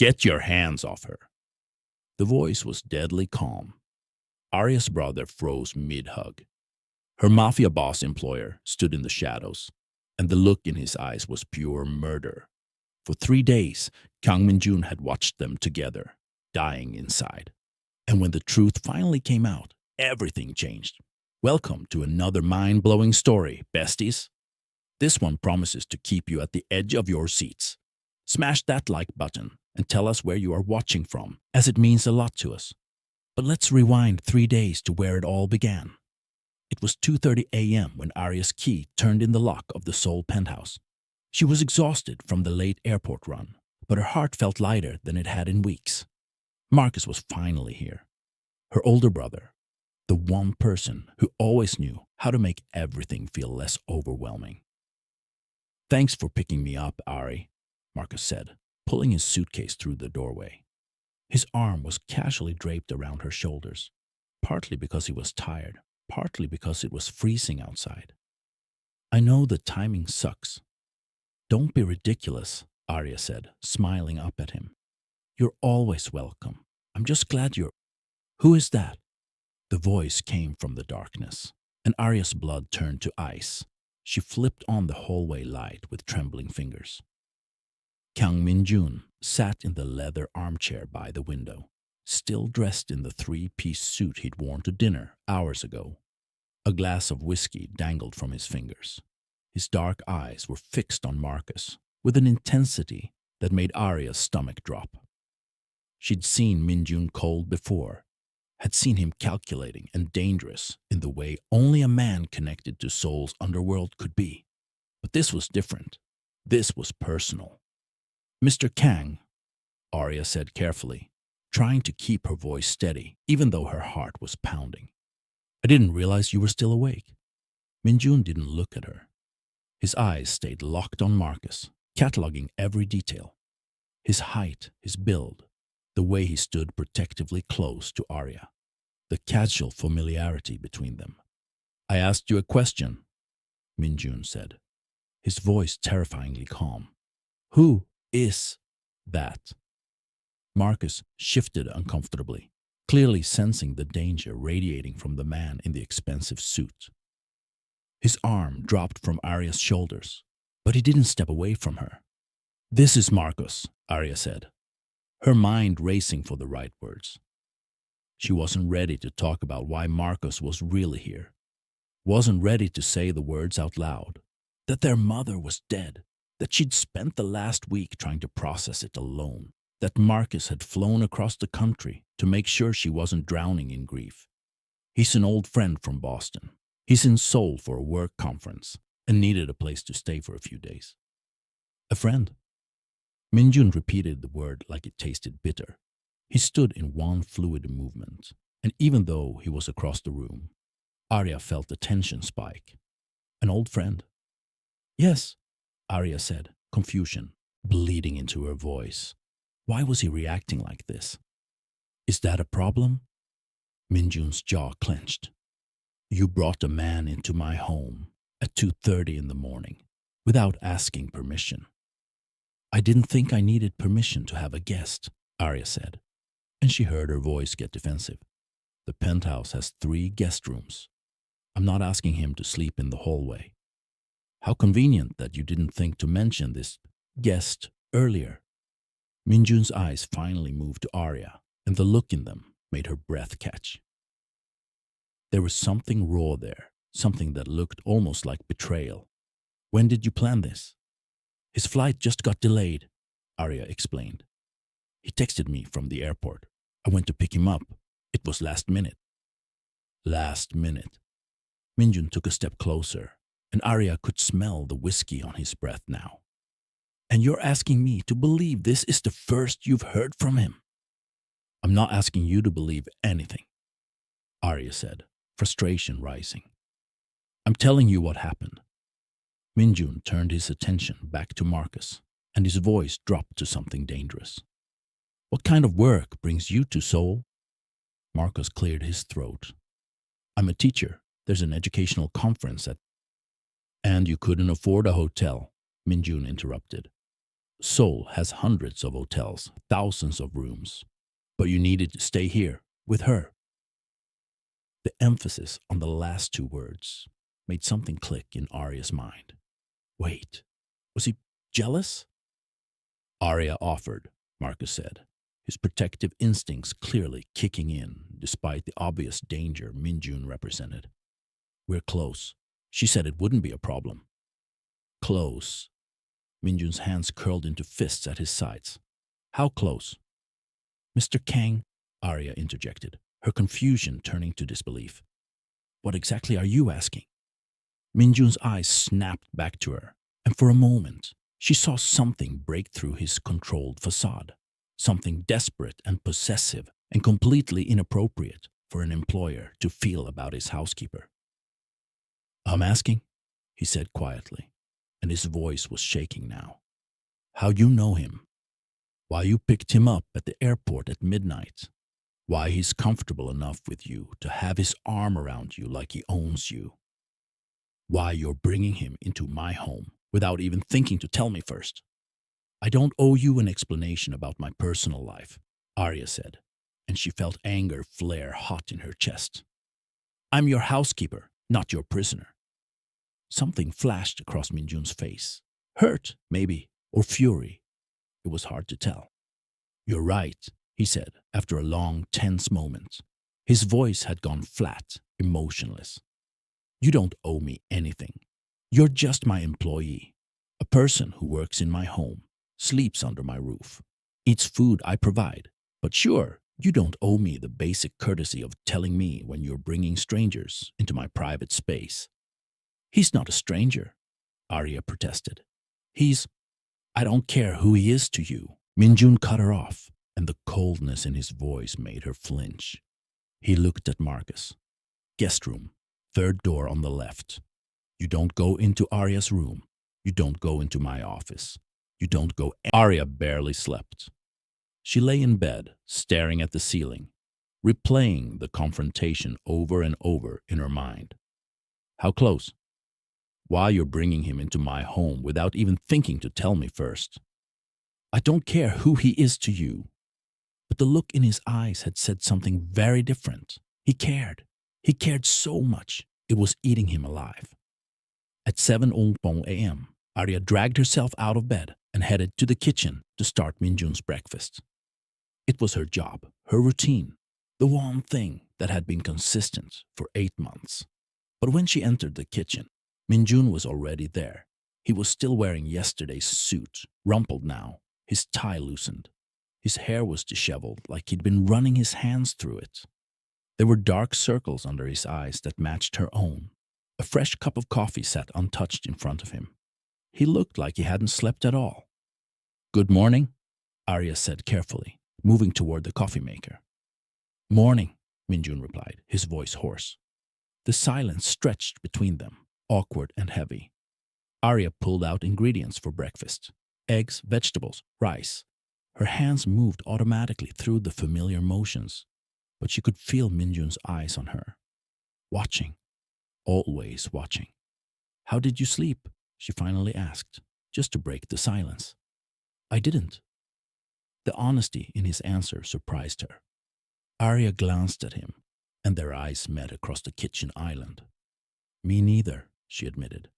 Get your hands off her. The voice was deadly calm. Arya's brother froze mid-hug. Her Mafia boss employer stood in the shadows, and the look in his eyes was pure murder. For 3 days, Kang Min-jun had watched them together, dying inside. And when the truth finally came out, everything changed. Welcome to another mind-blowing story, besties. This one promises to keep you at the edge of your seats. Smash that like button and tell us where you are watching from, as it means a lot to us. But let's rewind 3 days to where it all began. It was 2:30 a.m. when Arya's key turned in the lock of the Seoul penthouse. She was exhausted from the late airport run, but her heart felt lighter than it had in weeks. Marcus was finally here. Her older brother, the one person who always knew how to make everything feel less overwhelming. "Thanks for picking me up, Ari," Marcus said, pulling his suitcase through the doorway. His arm was casually draped around her shoulders, partly because he was tired, partly because it was freezing outside. "I know the timing sucks." "Don't be ridiculous," Arya said, smiling up at him. "You're always welcome. I'm just glad you're—" "Who is that?" The voice came from the darkness, and Arya's blood turned to ice. She flipped on the hallway light with trembling fingers. Kang Min-jun sat in the leather armchair by the window, still dressed in the 3-piece suit he'd worn to dinner hours ago. A glass of whiskey dangled from his fingers. His dark eyes were fixed on Marcus with an intensity that made Arya's stomach drop. She'd seen Min-jun cold before, had seen him calculating and dangerous in the way only a man connected to Seoul's underworld could be. But this was different. This was personal. "Mr. Kang," Arya said carefully, trying to keep her voice steady even though her heart was pounding. "I didn't realize you were still awake." Min-jun didn't look at her. His eyes stayed locked on Marcus, cataloging every detail. His height, his build, the way he stood protectively close to Arya, the casual familiarity between them. "I asked you a question," Min-jun said, his voice terrifyingly calm. "Who is that?" Marcus shifted uncomfortably, clearly sensing the danger radiating from the man in the expensive suit. His arm dropped from Arya's shoulders, but he didn't step away from her. "This is Marcus," Arya said, her mind racing for the right words. She wasn't ready to talk about why Marcus was really here. Wasn't ready to say the words out loud. That their mother was dead. That she'd spent the last week trying to process it alone. That Marcus had flown across the country to make sure she wasn't drowning in grief. He's an old friend from Boston. He's in Seoul for a work conference and needed a place to stay for a few days. "A friend?" Min-jun repeated the word like it tasted bitter. He stood in one fluid movement, and even though he was across the room, Arya felt the tension spike. "An old friend?" "Yes," Arya said, confusion bleeding into her voice. Why was he reacting like this? "Is that a problem?" Min-jun's jaw clenched. "You brought a man into my home at 2:30 in the morning without asking permission." "I didn't think I needed permission to have a guest," Arya said, and she heard her voice get defensive. "The penthouse has 3 guest rooms. I'm not asking him to sleep in the hallway." "How convenient that you didn't think to mention this guest earlier." Min-jun's eyes finally moved to Arya, and the look in them made her breath catch. There was something raw there, something that looked almost like betrayal. "When did you plan this?" "His flight just got delayed," Arya explained. "He texted me from the airport. I went to pick him up. It was last minute." Last minute. Min-jun took a step closer, and Arya could smell the whiskey on his breath now. "And you're asking me to believe this is the first you've heard from him?" "I'm not asking you to believe anything," Arya said, frustration rising. "I'm telling you what happened." Min-jun turned his attention back to Marcus, and his voice dropped to something dangerous. "What kind of work brings you to Seoul?" Marcus cleared his throat. "I'm a teacher. There's an educational conference at—" "And you couldn't afford a hotel," Min-jun interrupted. Seoul has hundreds of hotels, thousands of rooms, but you needed to stay here with her. The emphasis on the last two words made something click in Arya's mind. Wait, was he jealous? Arya offered, Marcus said, his protective instincts clearly kicking in despite the obvious danger Minjun represented. We're close. She said it wouldn't be a problem. Close. Minjun's hands curled into fists at his sides. How close? Mr. Kang, Arya interjected, her confusion turning to disbelief. What exactly are you asking? Minjun's eyes snapped back to her, and for a moment, she saw something break through his controlled facade, something desperate and possessive and completely inappropriate for an employer to feel about his housekeeper. I'm asking, he said quietly, and his voice was shaking now. How you know him? Why you picked him up at the airport at midnight? Why he's comfortable enough with you to have his arm around you like he owns you? Why you're bringing him into my home without even thinking to tell me first? I don't owe you an explanation about my personal life, Arya said, and she felt anger flare hot in her chest. I'm your housekeeper, not your prisoner. Something flashed across Minjun's face. Hurt, maybe, or fury. It was hard to tell. You're right, he said after a long, tense moment. His voice had gone flat, emotionless. You don't owe me anything. You're just my employee, a person who works in my home, sleeps under my roof, eats food I provide. But sure, you don't owe me the basic courtesy of telling me when you're bringing strangers into my private space. He's not a stranger, Arya protested. I don't care who he is to you. Minjun cut her off, and the coldness in his voice made her flinch. He looked at Marcus. Guest room, third door on the left. You don't go into Arya's room. You don't go into my office. You don't go. Arya barely slept. She lay in bed, staring at the ceiling, replaying the confrontation over and over in her mind. How close? Why you're bringing him into my home without even thinking to tell me first? I don't care who he is to you. But the look in his eyes had said something very different. He cared. He cared so much, it was eating him alive. At 7:00 a.m., Arya dragged herself out of bed and headed to the kitchen to start Minjun's breakfast. It was her job, her routine, the one thing that had been consistent for 8 months. But when she entered the kitchen, Minjun was already there. He was still wearing yesterday's suit, rumpled now, his tie loosened. His hair was disheveled, like he'd been running his hands through it. There were dark circles under his eyes that matched her own. A fresh cup of coffee sat untouched in front of him. He looked like he hadn't slept at all. Good morning, Arya said carefully, moving toward the coffee maker. Morning, Minjun replied, his voice hoarse. The silence stretched between them, awkward and heavy. Arya pulled out ingredients for breakfast. Eggs, vegetables, rice. Her hands moved automatically through the familiar motions, but she could feel Minjun's eyes on her. Watching. Always watching. How did you sleep? She finally asked, just to break the silence. I didn't. The honesty in his answer surprised her. Arya glanced at him, and their eyes met across the kitchen island. Me neither, she admitted.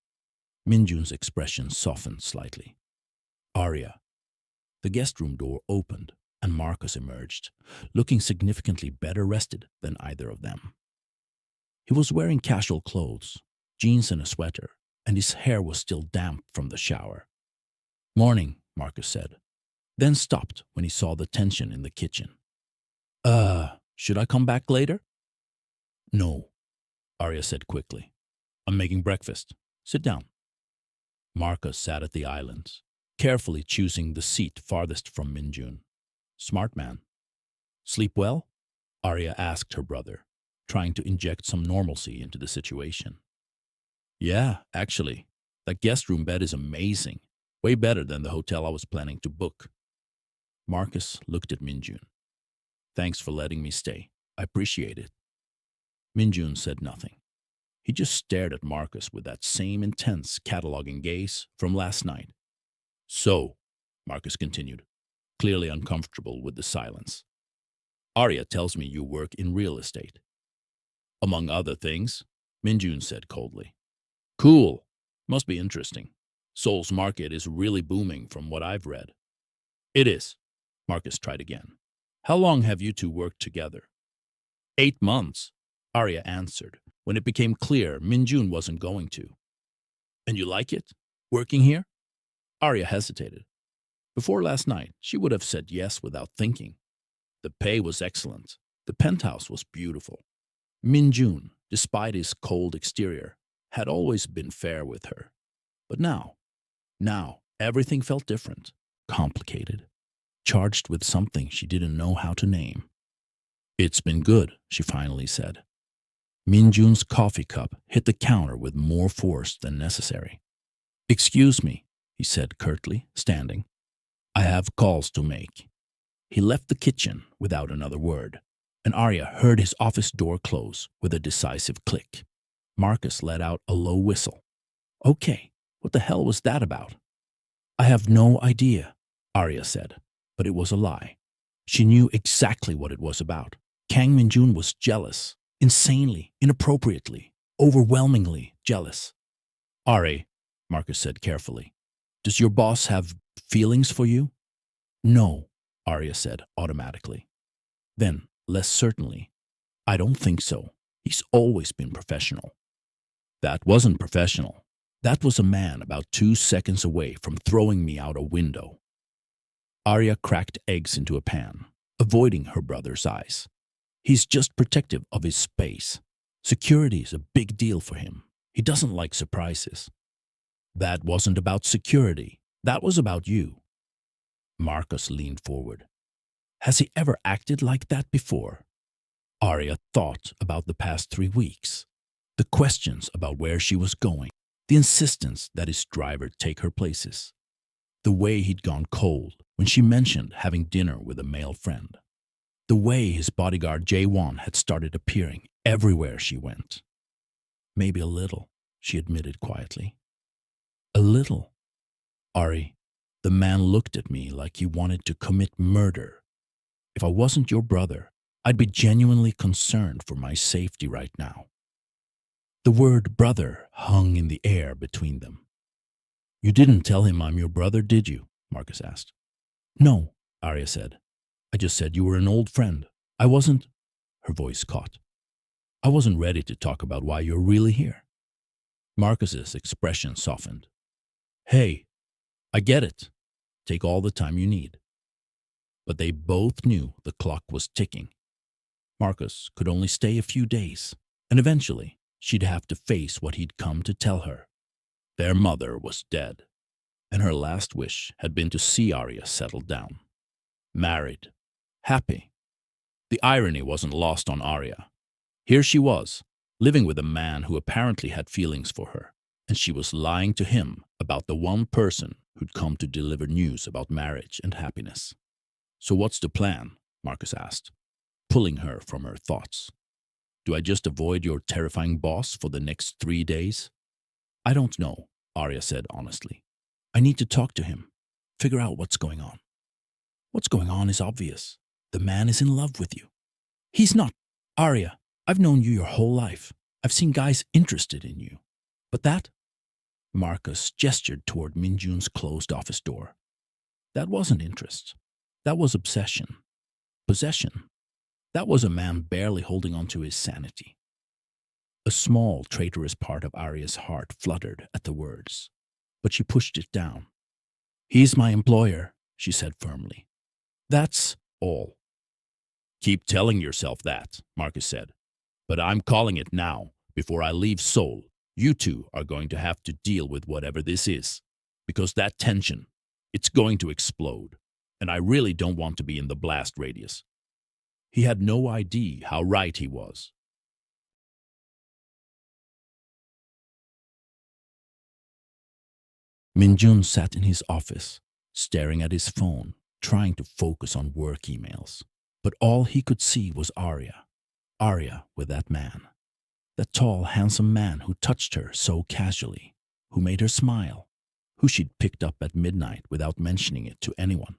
Minjun's expression softened slightly. Arya. The guest room door opened, and Marcus emerged, looking significantly better rested than either of them. He was wearing casual clothes, jeans and a sweater, and his hair was still damp from the shower. Morning, Marcus said, then stopped when he saw the tension in the kitchen. Should I come back later? No, Arya said quickly. I'm making breakfast. Sit down. Marcus sat at the island, carefully choosing the seat farthest from Minjun. Smart man. Sleep well? Arya asked her brother, trying to inject some normalcy into the situation. Yeah, actually. That guest room bed is amazing. Way better than the hotel I was planning to book. Marcus looked at Minjun. Thanks for letting me stay. I appreciate it. Minjun said nothing. He just stared at Marcus with that same intense cataloging gaze from last night. So, Marcus continued, clearly uncomfortable with the silence. Arya tells me you work in real estate. Among other things, Minjun said coldly. Cool. Must be interesting. Seoul's market is really booming from what I've read. It is. Marcus tried again. How long have you two worked together? 8 months, Arya answered, when it became clear Minjun wasn't going to. And you like it? Working here? Arya hesitated. Before last night, she would have said yes without thinking. The pay was excellent. The penthouse was beautiful. Minjun, despite his cold exterior, had always been fair with her. But now, everything felt different, complicated, charged with something she didn't know how to name. It's been good, she finally said. Minjun's coffee cup hit the counter with more force than necessary. Excuse me, he said curtly, standing. I have calls to make. He left the kitchen without another word, and Arya heard his office door close with a decisive click. Marcus let out a low whistle. Okay, what the hell was that about? I have no idea, Arya said, but it was a lie. She knew exactly what it was about. Kang Minjun was jealous, insanely, inappropriately, overwhelmingly jealous. Ari, Marcus said carefully, does your boss have feelings for you? No, Arya said automatically. Then, less certainly, I don't think so. He's always been professional. That wasn't professional. That was a man about 2 seconds away from throwing me out a window. Arya cracked eggs into a pan, avoiding her brother's eyes. He's just protective of his space. Security is a big deal for him. He doesn't like surprises. That wasn't about security. That was about you. Marcus leaned forward. Has he ever acted like that before? Arya thought about the past 3 weeks. The questions about where she was going. The insistence that his driver take her places. The way he'd gone cold when she mentioned having dinner with a male friend. The way his bodyguard Jae-won had started appearing everywhere she went. Maybe a little, she admitted quietly. A little. Ari, the man looked at me like he wanted to commit murder. If I wasn't your brother, I'd be genuinely concerned for my safety right now. The word brother hung in the air between them. You didn't tell him I'm your brother, did you? Marcus asked. No, Arya said. I just said you were an old friend. I wasn't. Her voice caught. I wasn't ready to talk about why you're really here. Marcus's expression softened. Hey, I get it. Take all the time you need. But they both knew the clock was ticking. Marcus could only stay a few days, and eventually she'd have to face what he'd come to tell her. Their mother was dead, and her last wish had been to see Arya settle down. Married. Happy. The irony wasn't lost on Arya. Here she was, living with a man who apparently had feelings for her, and she was lying to him about the one person who'd come to deliver news about marriage and happiness. So what's the plan? Marcus asked, pulling her from her thoughts. Do I just avoid your terrifying boss for the next 3 days? I don't know, Arya said honestly. I need to talk to him, figure out what's going on. What's going on is obvious. The man is in love with you. He's not. Arya, I've known you your whole life. I've seen guys interested in you. But that? Marcus gestured toward Minjun's closed office door. That wasn't interest. That was obsession. Possession. That was a man barely holding on to his sanity. A small, traitorous part of Arya's heart fluttered at the words, but she pushed it down. He's my employer, she said firmly. That's all. Keep telling yourself that, Marcus said. But I'm calling it now. Before I leave Seoul, you two are going to have to deal with whatever this is. Because that tension, it's going to explode. And I really don't want to be in the blast radius. He had no idea how right he was. Minjun sat in his office, staring at his phone, trying to focus on work emails. But all he could see was Arya. Arya with that man. That tall, handsome man who touched her so casually, who made her smile, who she'd picked up at midnight without mentioning it to anyone.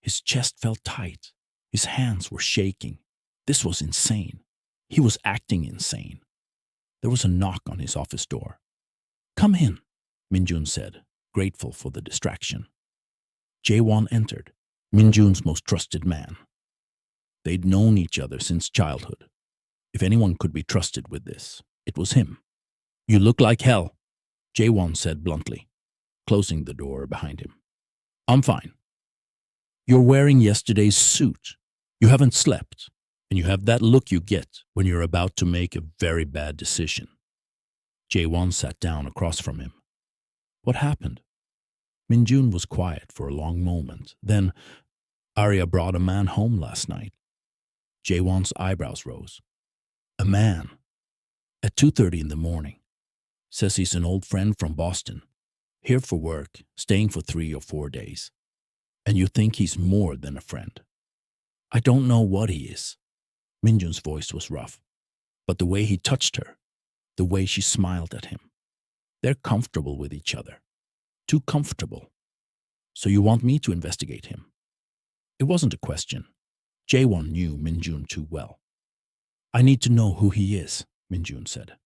His chest felt tight. His hands were shaking. This was insane. He was acting insane. There was a knock on his office door. "Come in," Minjun said, grateful for the distraction. Jae-won entered, Minjun's most trusted man. They'd known each other since childhood. If anyone could be trusted with this, it was him. "You look like hell," Jae-won said bluntly, closing the door behind him. "I'm fine. You're wearing yesterday's suit. You haven't slept, and you have that look you get when you're about to make a very bad decision." Jae-won sat down across from him. "What happened?" Minjun was quiet for a long moment. Then, "Arya brought a man home last night." Jae-won's eyebrows rose. "A man? At 2:30 in the morning. Says he's an old friend from Boston. Here for work, staying for 3 or 4 days. And you think he's more than a friend?" "I don't know what he is." Minjun's voice was rough. But the way he touched her, the way she smiled at him. They're comfortable with each other. Too comfortable. "So you want me to investigate him?" It wasn't a question. Jae-won knew Minjun too well. "I need to know who he is," Minjun said.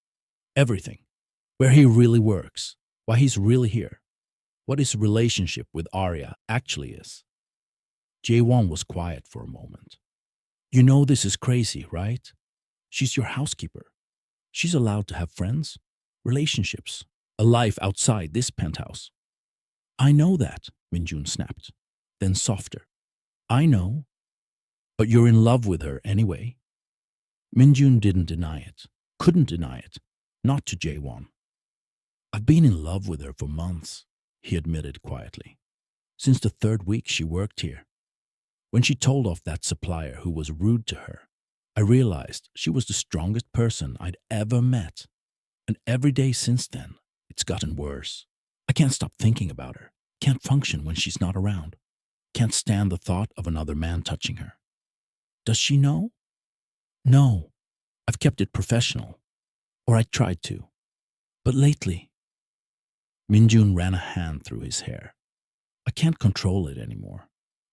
"Everything. Where he really works. Why he's really here. What his relationship with Arya actually is." Jae-won was quiet for a moment. "You know this is crazy, right? She's your housekeeper. She's allowed to have friends, relationships, a life outside this penthouse." "I know that," Minjun snapped. Then softer. "I know. But you're in love with her anyway." Minjun didn't deny it. Couldn't deny it. Not to Jae-won. "I've been in love with her for months," he admitted quietly. "Since the 3rd week she worked here. When she told off that supplier who was rude to her, I realized she was the strongest person I'd ever met. And every day since then, it's gotten worse. I can't stop thinking about her. Can't function when she's not around. Can't stand the thought of another man touching her." "Does she know?" "No. I've kept it professional. Or I tried to. But lately..." Minjun ran a hand through his hair. "I can't control it anymore.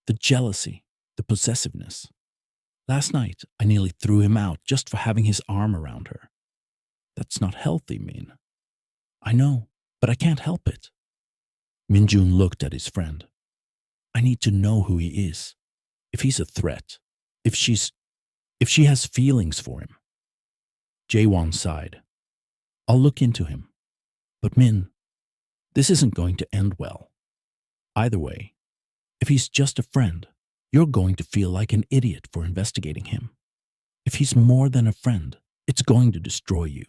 The jealousy, the possessiveness. Last night, I nearly threw him out just for having his arm around her. That's not healthy, Min." "I know, but I can't help it." Minjun looked at his friend. "I need to know who he is. If he's a threat. If she has feelings for him." Jae-won sighed. "I'll look into him. But Min, this isn't going to end well. Either way, if he's just a friend, you're going to feel like an idiot for investigating him. If he's more than a friend, it's going to destroy you.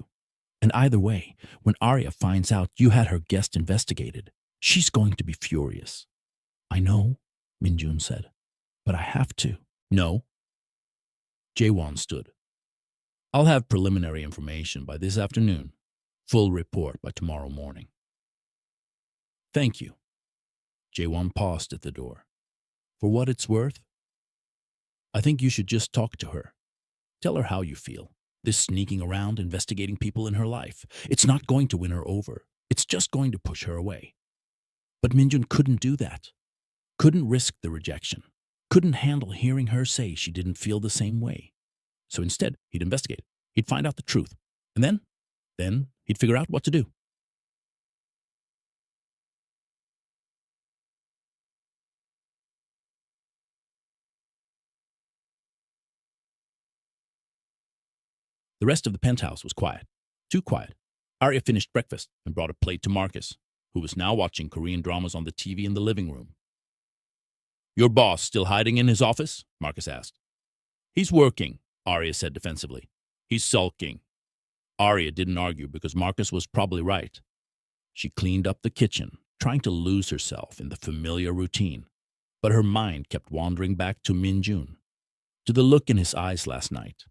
And either way, when Arya finds out you had her guest investigated, she's going to be furious." "I know," Minjun said, "but I have to." "No." Jae-won stood. "I'll have preliminary information by this afternoon. Full report by tomorrow morning." "Thank you." Jae-won paused at the door. "For what it's worth, I think you should just talk to her. Tell her how you feel. This sneaking around investigating people in her life, it's not going to win her over. It's just going to push her away." But Minjun couldn't do that. Couldn't risk the rejection. Couldn't handle hearing her say she didn't feel the same way. So instead, he'd investigate. He'd find out the truth. And then he'd figure out what to do. The rest of the penthouse was quiet. Too quiet. Arya finished breakfast and brought a plate to Marcus, who was now watching Korean dramas on the TV in the living room. "Your boss still hiding in his office?" Marcus asked. "He's working," Arya said defensively. "He's sulking." Arya didn't argue because Marcus was probably right. She cleaned up the kitchen, trying to lose herself in the familiar routine. But her mind kept wandering back to Minjun, to the look in his eyes last night,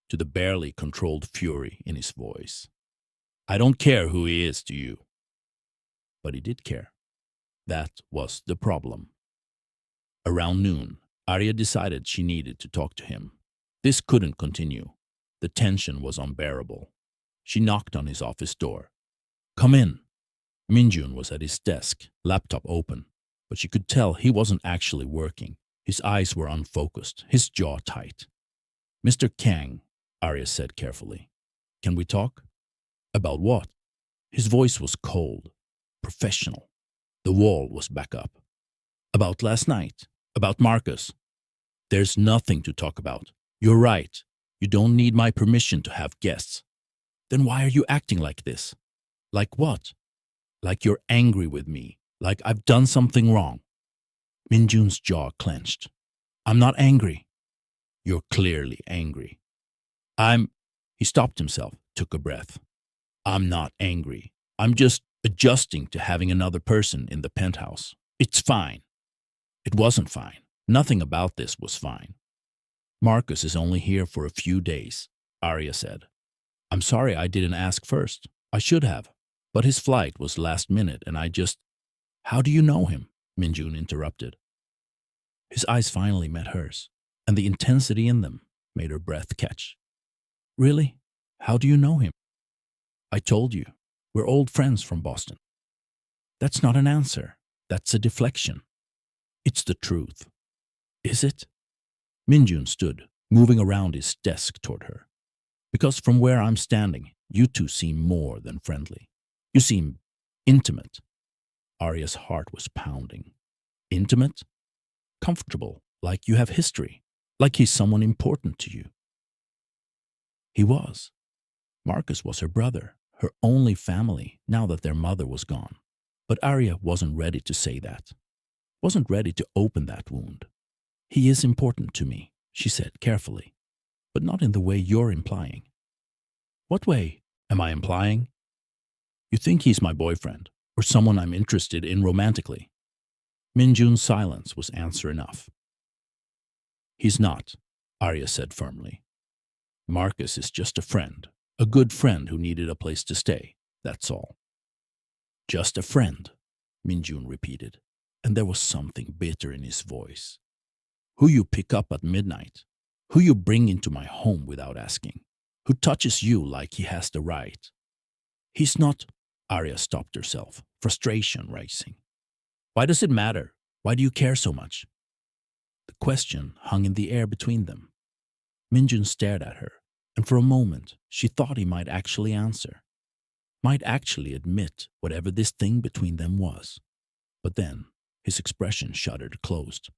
to the barely controlled fury in his voice. "I don't care who he is to you." But he did care. That was the problem. Around noon, Arya decided she needed to talk to him. This couldn't continue. The tension was unbearable. She knocked on his office door. "Come in." Minjun was at his desk, laptop open, but she could tell he wasn't actually working. His eyes were unfocused, his jaw tight. Mr. Kang, Arya said carefully. Can we talk? About what? His voice was cold, professional. The wall was back up. About last night. About Marcus. There's nothing to talk about. You're right. You don't need my permission to have guests. Then why are you acting like this? Like what? Like you're angry with me. Like I've done something wrong. Minjun's jaw clenched. I'm not angry. You're clearly angry. He stopped himself, took a breath. I'm not angry. I'm just adjusting to having another person in the penthouse. It's fine. It wasn't fine. Nothing about this was fine. Marcus is only here for a few days, Arya said. I'm sorry I didn't ask first. I should have. But his flight was last minute and I just... How do you know him? Minjun interrupted. His eyes finally met hers, and the intensity in them made her breath catch. Really? How do you know him? I told you. We're old friends from Boston. That's not an answer. That's a deflection. It's the truth. Is it? Minjun stood, moving around his desk toward her. Because from where I'm standing, you two seem more than friendly. You seem intimate. Arya's heart was pounding. Intimate? Comfortable, like you have history, like he's someone important to you. He was. Marcus was her brother, her only family now that their mother was gone. But Arya wasn't ready to say that. Wasn't ready to open that wound. He is important to me, she said carefully, but not in the way you're implying. What way am I implying? You think he's my boyfriend, or someone I'm interested in romantically. Minjun's silence was answer enough. He's not, Arya said firmly. Marcus is just a friend, a good friend who needed a place to stay, that's all. Just a friend, Minjun repeated, and there was something bitter in his voice. Who you pick up at midnight, who you bring into my home without asking, who touches you like he has the right. He's not... Arya stopped herself, frustration rising. Why does it matter? Why do you care so much? The question hung in the air between them. Minjun stared at her, and for a moment she thought he might actually answer. Might actually admit whatever this thing between them was. But then his expression shuddered closed.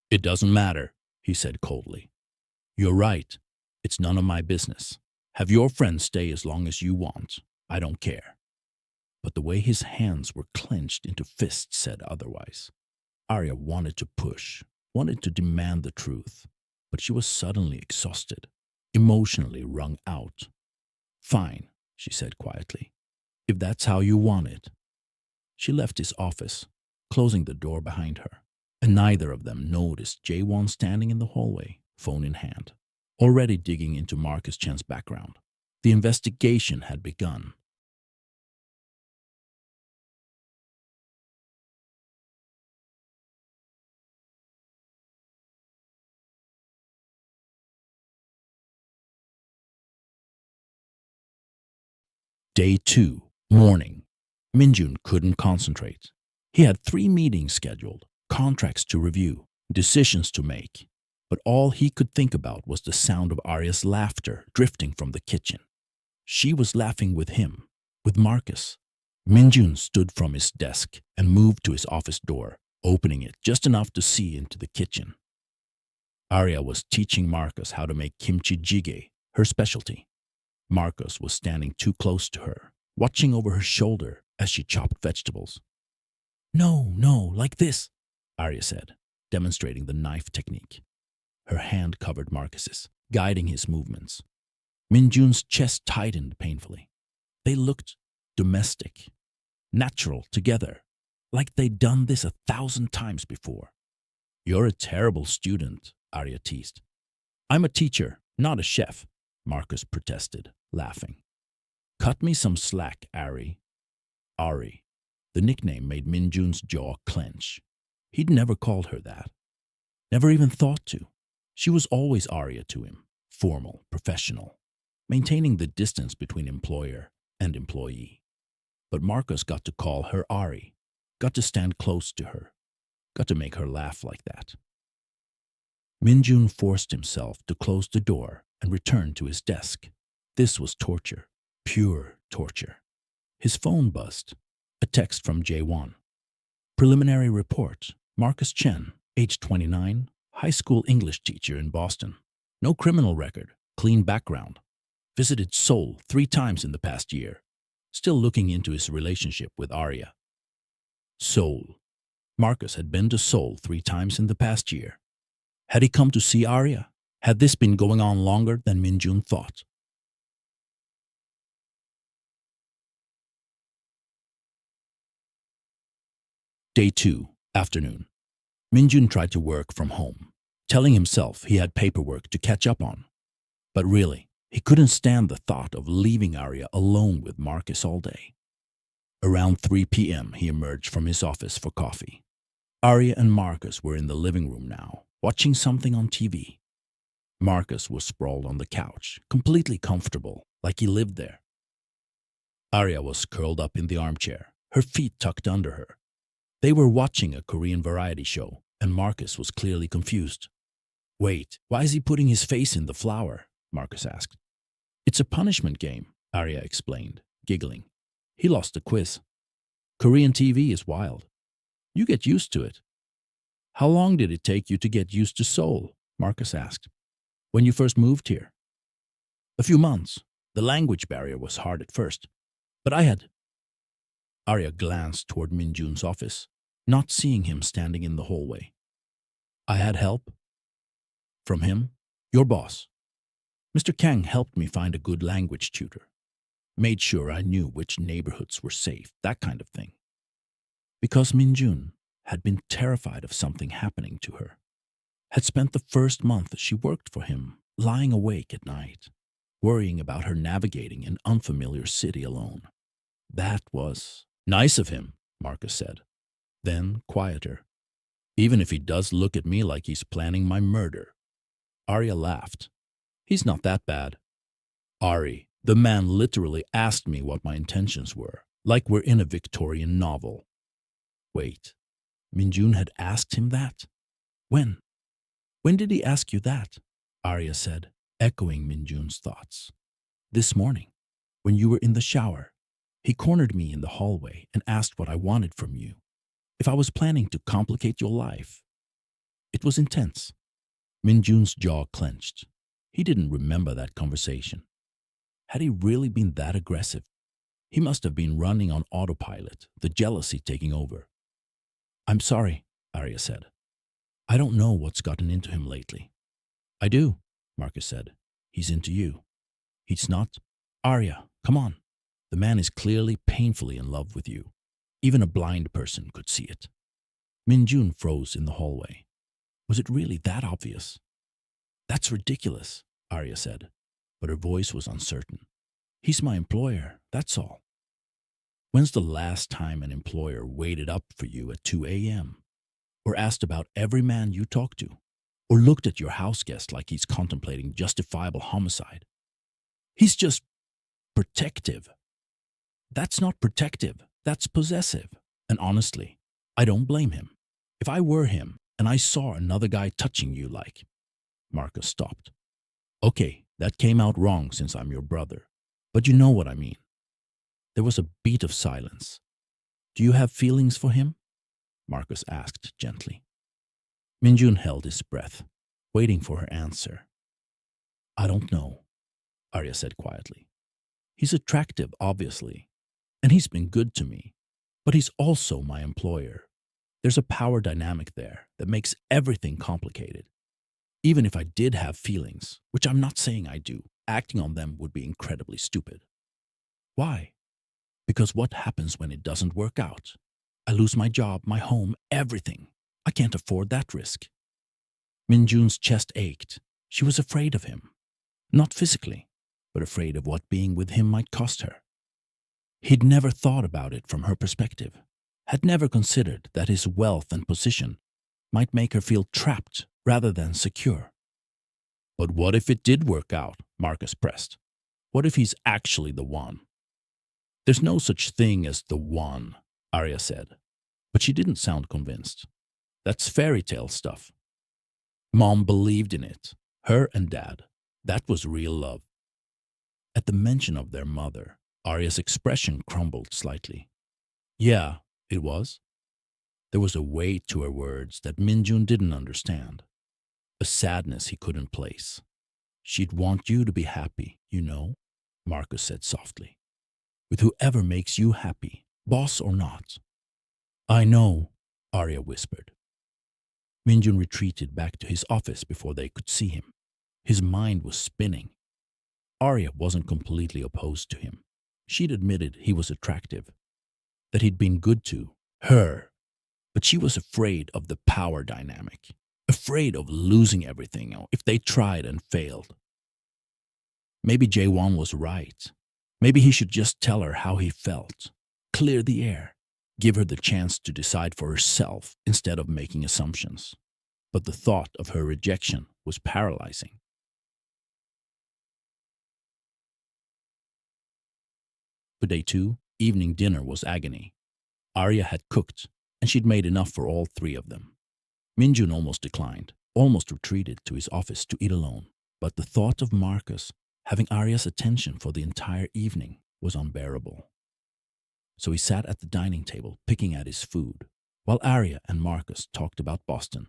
It doesn't matter, he said coldly. You're right. It's none of my business. Have your friends stay as long as you want. I don't care. But the way his hands were clenched into fists said otherwise. Arya wanted to push, wanted to demand the truth, but she was suddenly exhausted, emotionally wrung out. Fine, she said quietly, if that's how you want it. She left his office, closing the door behind her, and neither of them noticed Jaewon standing in the hallway, phone in hand, already digging into Marcus Chen's background. The investigation had begun. Day 2, morning. Minjun couldn't concentrate. He had 3 meetings scheduled, contracts to review, decisions to make. But all he could think about was the sound of Arya's laughter drifting from the kitchen. She was laughing with him, with Marcus. Minjun stood from his desk and moved to his office door, opening it just enough to see into the kitchen. Arya was teaching Marcus how to make kimchi jjigae, her specialty. Marcus was standing too close to her, watching over her shoulder as she chopped vegetables. No, like this, Arya said, demonstrating the knife technique. Her hand covered Marcus's, guiding his movements. Minjun's chest tightened painfully. They looked domestic, natural together, like they'd done this 1,000 times before. You're a terrible student, Arya teased. I'm a teacher, not a chef, Marcus protested, laughing. Cut me some slack, Ari. Ari. The nickname made Minjun's jaw clench. He'd never called her that. Never even thought to. She was always Arya to him, formal, professional, maintaining the distance between employer and employee. But Marcus got to call her Ari, got to stand close to her, got to make her laugh like that. Minjun forced himself to close the door and return to his desk. This was torture, pure torture. His phone buzzed. A text from J1. Preliminary report. Marcus Chen, age 29, high school English teacher in Boston. No criminal record, clean background. Visited Seoul 3 times in the past year. Still looking into his relationship with Arya. Seoul. Marcus had been to Seoul 3 times in the past year. Had he come to see Arya? Had this been going on longer than Minjun thought? Day 2, afternoon. Minjun tried to work from home, telling himself he had paperwork to catch up on. But really, he couldn't stand the thought of leaving Arya alone with Marcus all day. Around 3 p.m., he emerged from his office for coffee. Arya and Marcus were in the living room now, watching something on TV. Marcus was sprawled on the couch, completely comfortable, like he lived there. Arya was curled up in the armchair, her feet tucked under her. They were watching a Korean variety show, and Marcus was clearly confused. "Wait, why is he putting his face in the flour?" Marcus asked. "It's a punishment game," Arya explained, giggling. "He lost the quiz. Korean TV is wild. You get used to it." "How long did it take you to get used to Seoul?" Marcus asked. "When you first moved here?" "A few months. The language barrier was hard at first. But I had—" Arya glanced toward Minjun's office, not seeing him standing in the hallway. "I had help." "From him? Your boss?" "Mr. Kang helped me find a good language tutor. Made sure I knew which neighborhoods were safe, that kind of thing." Because Minjun had been terrified of something happening to her. Had spent the first month she worked for him, lying awake at night, worrying about her navigating an unfamiliar city alone. That was nice of him, Marcus said. Then, quieter. "Even if he does look at me like he's planning my murder." Arya laughed. "He's not that bad." "Ari, the man literally asked me what my intentions were, like we're in a Victorian novel." Wait, Minjun had asked him that? When? When did he ask you that? Arya said, echoing Minjun's thoughts. "This morning, when you were in the shower. He cornered me in the hallway and asked what I wanted from you. If I was planning to complicate your life." It was intense. Minjun's jaw clenched. He didn't remember that conversation. Had he really been that aggressive? He must have been running on autopilot, the jealousy taking over. "I'm sorry," Arya said. "I don't know what's gotten into him lately." "I do," Marcus said. "He's into you." "He's not." "Arya, come on. The man is clearly painfully in love with you. Even a blind person could see it." Minjun froze in the hallway. Was it really that obvious? "That's ridiculous," Arya said, but her voice was uncertain. "He's my employer, that's all." When's the last time an employer waited up for you at 2 a.m.? Or asked about every man you talked to? Or looked at your house guest like he's contemplating justifiable homicide? He's just protective. That's not protective, that's possessive. And honestly, I don't blame him. If I were him and I saw another guy touching you like... Marcus stopped. "Okay, that came out wrong since I'm your brother. But you know what I mean." There was a beat of silence. "Do you have feelings for him?" Marcus asked gently. Minjun held his breath, waiting for her answer. "I don't know," Arya said quietly. "He's attractive, obviously, and he's been good to me, but he's also my employer. There's a power dynamic there that makes everything complicated. Even if I did have feelings, which I'm not saying I do, acting on them would be incredibly stupid." "Why?" "Because what happens when it doesn't work out? I lose my job, my home, everything. I can't afford that risk." Minjun's chest ached. She was afraid of him. Not physically, but afraid of what being with him might cost her. He'd never thought about it from her perspective, had never considered that his wealth and position might make her feel trapped rather than secure. "But what if it did work out?" Marcus pressed. "What if he's actually the one?" There's no such thing as the one, Arya said, but she didn't sound convinced. That's fairy tale stuff. Mom believed in it. Her and Dad. That was real love. At the mention of their mother, Arya's expression crumbled slightly. Yeah, it was. There was a weight to her words that Minjun didn't understand. A sadness he couldn't place. She'd want you to be happy, you know, Marcus said softly. With whoever makes you happy, boss or not. I know, Arya whispered. Minjun retreated back to his office before they could see him. His mind was spinning. Arya wasn't completely opposed to him. She'd admitted he was attractive, that he'd been good to her, but she was afraid of the power dynamic, afraid of losing everything if they tried and failed. Maybe Jae-won was right. Maybe he should just tell her how he felt, clear the air, give her the chance to decide for herself instead of making assumptions. But the thought of her rejection was paralyzing. For day 2, evening dinner was agony. Arya had cooked, and she'd made enough for all 3 of them. Minjun almost declined, almost retreated to his office to eat alone. But the thought of Marcus having Arya's attention for the entire evening was unbearable. So he sat at the dining table, picking at his food, while Arya and Marcus talked about Boston,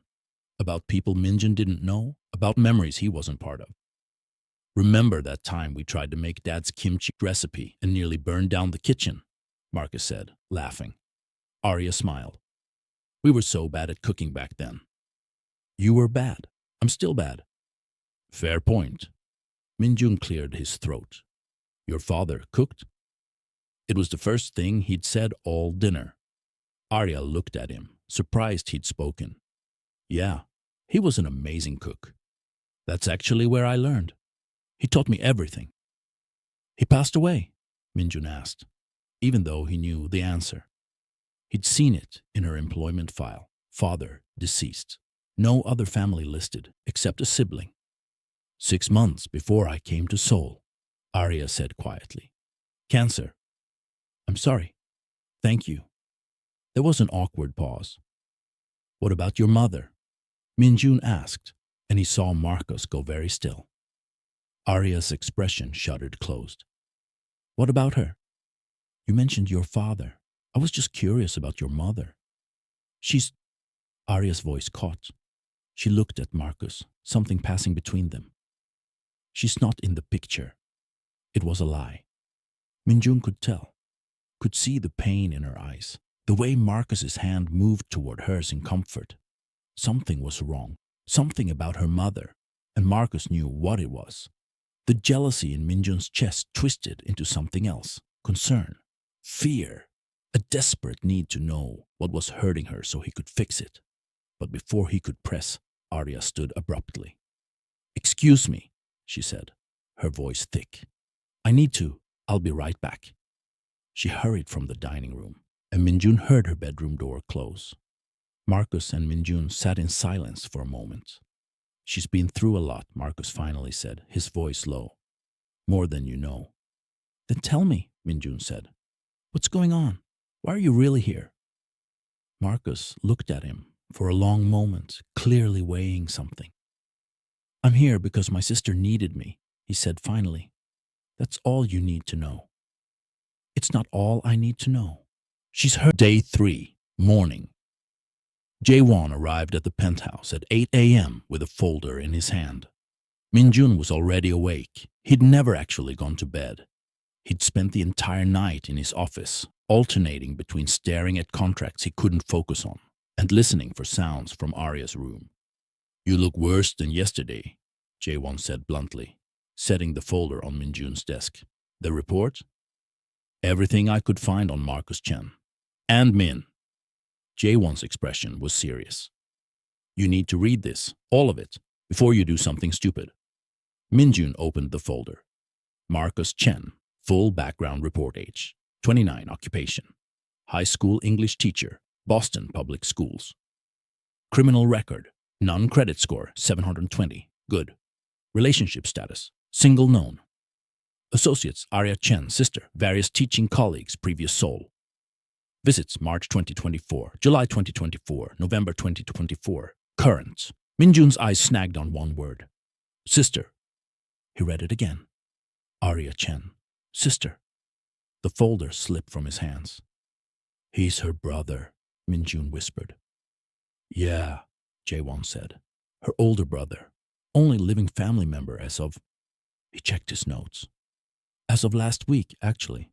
about people Minjun didn't know, about memories he wasn't part of. Remember that time we tried to make Dad's kimchi recipe and nearly burned down the kitchen? Marcus said, laughing. Arya smiled. We were so bad at cooking back then. You were bad. I'm still bad. Fair point. Minjun cleared his throat. Your father cooked? It was the first thing he'd said all dinner. Arya looked at him, surprised he'd spoken. Yeah, he was an amazing cook. That's actually where I learned. He taught me everything. He passed away, Minjun asked, even though he knew the answer. He'd seen it in her employment file. Father deceased. No other family listed except a sibling. 6 months before I came to Seoul, Arya said quietly. Cancer. I'm sorry. Thank you. There was an awkward pause. What about your mother? Minjun asked, and he saw Marcus go very still. Arya's expression shuddered closed. What about her? You mentioned your father. I was just curious about your mother. She's... Arya's voice caught. She looked at Marcus, something passing between them. She's not in the picture. It was a lie. Minjun could tell, could see the pain in her eyes, the way Marcus's hand moved toward hers in comfort. Something was wrong, something about her mother, and Marcus knew what it was. The jealousy in Minjun's chest twisted into something else, concern, fear, a desperate need to know what was hurting her so he could fix it. But before he could press, Arya stood abruptly. Excuse me, she said, her voice thick. I need to. I'll be right back. She hurried from the dining room, and Minjun heard her bedroom door close. Marcus and Minjun sat in silence for a moment. She's been through a lot, Marcus finally said, his voice low. More than you know. Then tell me, Minjun said. What's going on? Why are you really here? Marcus looked at him for a long moment, clearly weighing something. I'm here because my sister needed me, he said finally. That's all you need to know. It's not all I need to know. She's heard. Day 3, morning. Jae-won arrived at the penthouse at 8 a.m. with a folder in his hand. Minjun was already awake. He'd never actually gone to bed. He'd spent the entire night in his office, alternating between staring at contracts he couldn't focus on and listening for sounds from Arya's room. You look worse than yesterday, Jae-won said bluntly, setting the folder on Minjun's desk. The report? Everything I could find on Marcus Chen. And Min. Jae-won's expression was serious. You need to read this, all of it, before you do something stupid. Minjun opened the folder. Marcus Chen, full background report age, 29 occupation, high school English teacher, Boston Public Schools. Criminal record, non-credit score 720, good. Relationship status, single known. Associates Arya Chen, sister, various teaching colleagues, previous soul. Visits March 2024, July 2024, November 2024. Current. Minjun's eyes snagged on one word. Sister. He read it again. Arya Chen. Sister. The folder slipped from his hands. He's her brother, Minjun whispered. Yeah, Jae-won said. Her older brother. Only living family member as of... He checked his notes. As of last week, actually.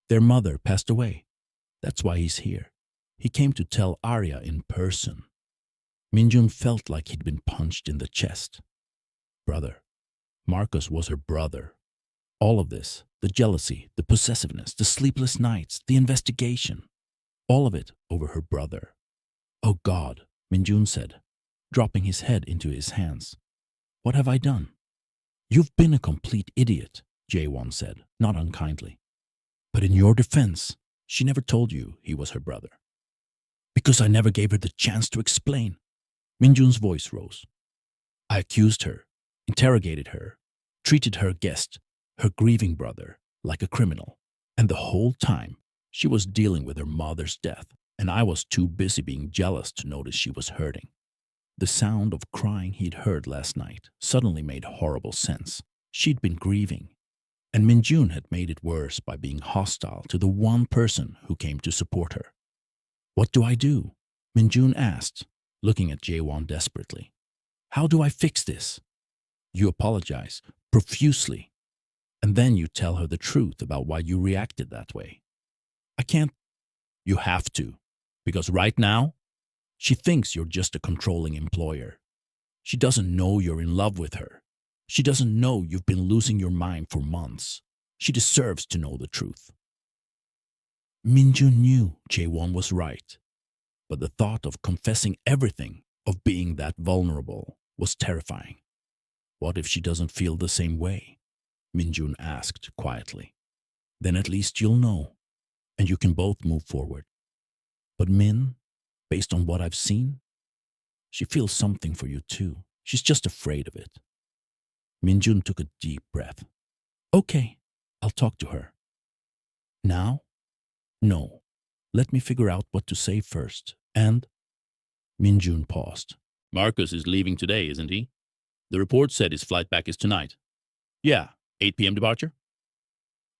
Their mother passed away. That's why he's here. He came to tell Arya in person. Minjun felt like he'd been punched in the chest. Brother. Marcus was her brother. All of this, the jealousy, the possessiveness, the sleepless nights, the investigation, all of it over her brother. Oh God, Minjun said, dropping his head into his hands. What have I done? You've been a complete idiot, Jae-won said, not unkindly. But in your defense, she never told you he was her brother. Because I never gave her the chance to explain. Minjun's voice rose. I accused her, interrogated her, treated her guest, her grieving brother, like a criminal. And the whole time, she was dealing with her mother's death, and I was too busy being jealous to notice she was hurting. The sound of crying he'd heard last night suddenly made horrible sense. She'd been grieving, and Minjun had made it worse by being hostile to the one person who came to support her. What do I do? Minjun asked, looking at Jae-won desperately. How do I fix this? You apologize profusely, and then you tell her the truth about why you reacted that way. I can't. You have to, because right now, she thinks you're just a controlling employer. She doesn't know you're in love with her. She doesn't know you've been losing your mind for months. She deserves to know the truth. Minjun knew Jae-won was right, but the thought of confessing everything, of being that vulnerable, was terrifying. What if she doesn't feel the same way? Minjun asked quietly. Then at least you'll know, and you can both move forward. But Min, based on what I've seen, she feels something for you too. She's just afraid of it. Minjun took a deep breath. Okay, I'll talk to her. Now? No. Let me figure out what to say first. And? Minjun paused. Marcus is leaving today, isn't he? The report said his flight back is tonight. Yeah, 8 p.m. departure.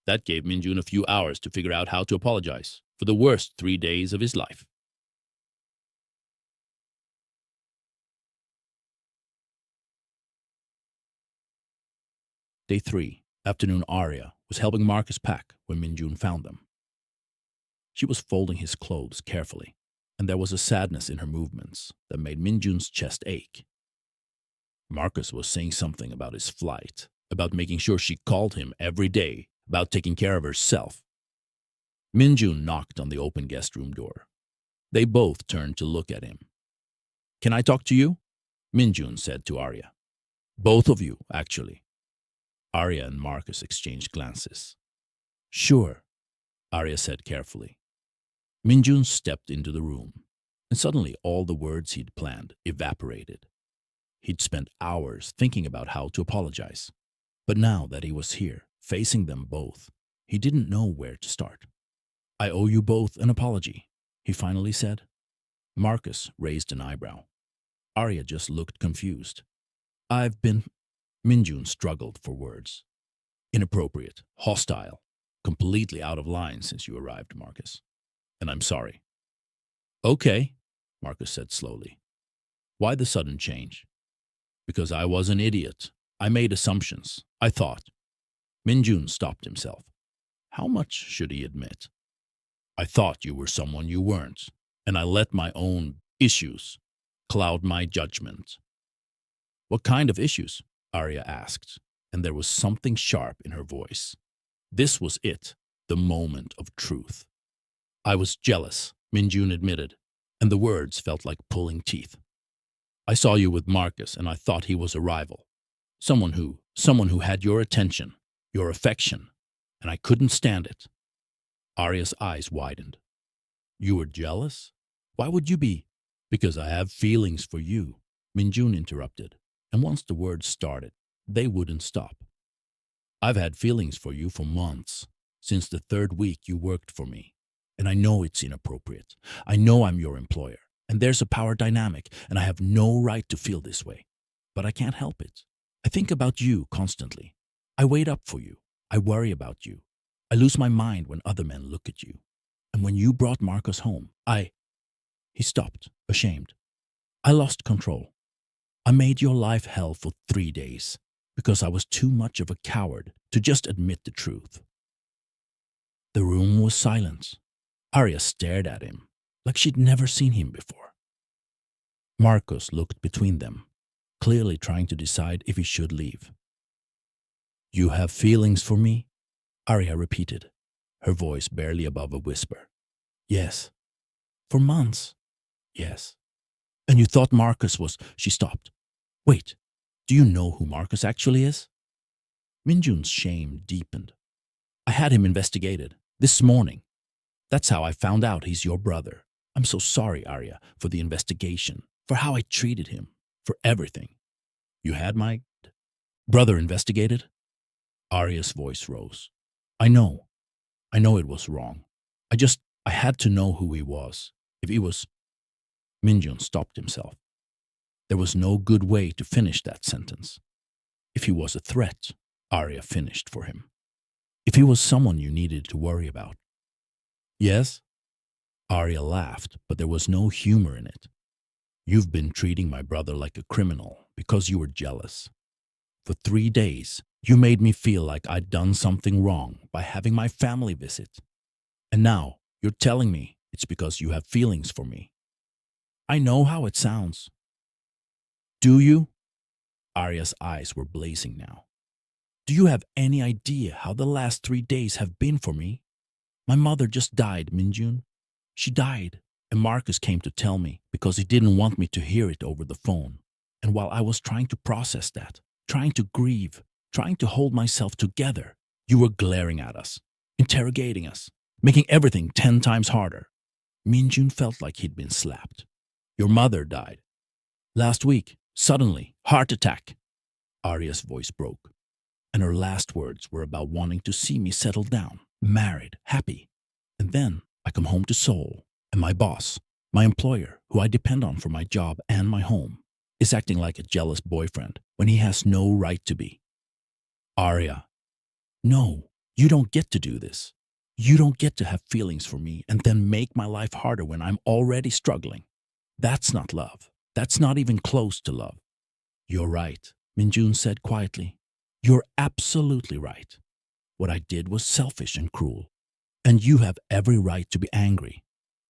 That gave Minjun a few hours to figure out how to apologize for the worst 3 days of his life. Day 3, afternoon. Arya was helping Marcus pack when Minjun found them. She was folding his clothes carefully, and there was a sadness in her movements that made Minjun's chest ache. Marcus was saying something about his flight, about making sure she called him every day, about taking care of herself. Minjun knocked on the open guest room door. They both turned to look at him. Can I talk to you? Minjun said to Arya. Both of you, actually. Arya and Marcus exchanged glances. Sure, Arya said carefully. Minjun stepped into the room, and suddenly all the words he'd planned evaporated. He'd spent hours thinking about how to apologize. But now that he was here, facing them both, he didn't know where to start. I owe you both an apology, he finally said. Marcus raised an eyebrow. Arya just looked confused. I've been... Minjun struggled for words. Inappropriate, hostile, completely out of line since you arrived, Marcus. And I'm sorry. Okay, Marcus said slowly. Why the sudden change? Because I was an idiot. I made assumptions. I thought. Minjun stopped himself. How much should he admit? I thought you were someone you weren't, and I let my own issues cloud my judgment. What kind of issues? Arya asked, and there was something sharp in her voice. This was it, the moment of truth. I was jealous, Minjun admitted, and the words felt like pulling teeth. I saw you with Marcus, and I thought he was a rival. Someone who had your attention, your affection, and I couldn't stand it. Arya's eyes widened. You were jealous? Why would you be? Because I have feelings for you, Minjun interrupted, and once the words started, they wouldn't stop. I've had feelings for you for months, since the third week you worked for me. And I know it's inappropriate. I know I'm your employer, and there's a power dynamic, and I have no right to feel this way. But I can't help it. I think about you constantly. I wait up for you. I worry about you. I lose my mind when other men look at you. And when you brought Marcus home, He stopped, ashamed. I lost control. I made your life hell for 3 days because I was too much of a coward to just admit the truth. The room was silent. Arya stared at him like she'd never seen him before. Marcus looked between them, clearly trying to decide if he should leave. You have feelings for me? Arya repeated, her voice barely above a whisper. Yes. For months. Yes. And you thought Marcus was... She stopped. Wait, do you know who Marcus actually is? Minjun's shame deepened. I had him investigated, this morning. That's how I found out he's your brother. I'm so sorry, Arya, for the investigation, for how I treated him, for everything. You had my brother investigated? Arya's voice rose. I know it was wrong. I had to know who he was. If he was... Minjun stopped himself. There was no good way to finish that sentence. If he was a threat, Arya finished for him. If he was someone you needed to worry about. Yes? Arya laughed, but there was no humor in it. You've been treating my brother like a criminal because you were jealous. For 3 days, you made me feel like I'd done something wrong by having my family visit. And now, you're telling me it's because you have feelings for me. I know how it sounds. Do you? Arya's eyes were blazing now. Do you have any idea how the last 3 days have been for me? My mother just died, Minjun. She died, and Marcus came to tell me because he didn't want me to hear it over the phone. And while I was trying to process that, trying to grieve, trying to hold myself together, you were glaring at us, interrogating us, making everything 10 times harder. Minjun felt like he'd been slapped. Your mother died. Last week, suddenly, heart attack. Arya's voice broke, and her last words were about wanting to see me settle down, married, happy. And then I come home to Seoul, and my boss, my employer, who I depend on for my job and my home, is acting like a jealous boyfriend when he has no right to be. Arya, no, you don't get to do this. You don't get to have feelings for me and then make my life harder when I'm already struggling. That's not love. That's not even close to love. You're right, Minjun said quietly. You're absolutely right. What I did was selfish and cruel, and you have every right to be angry.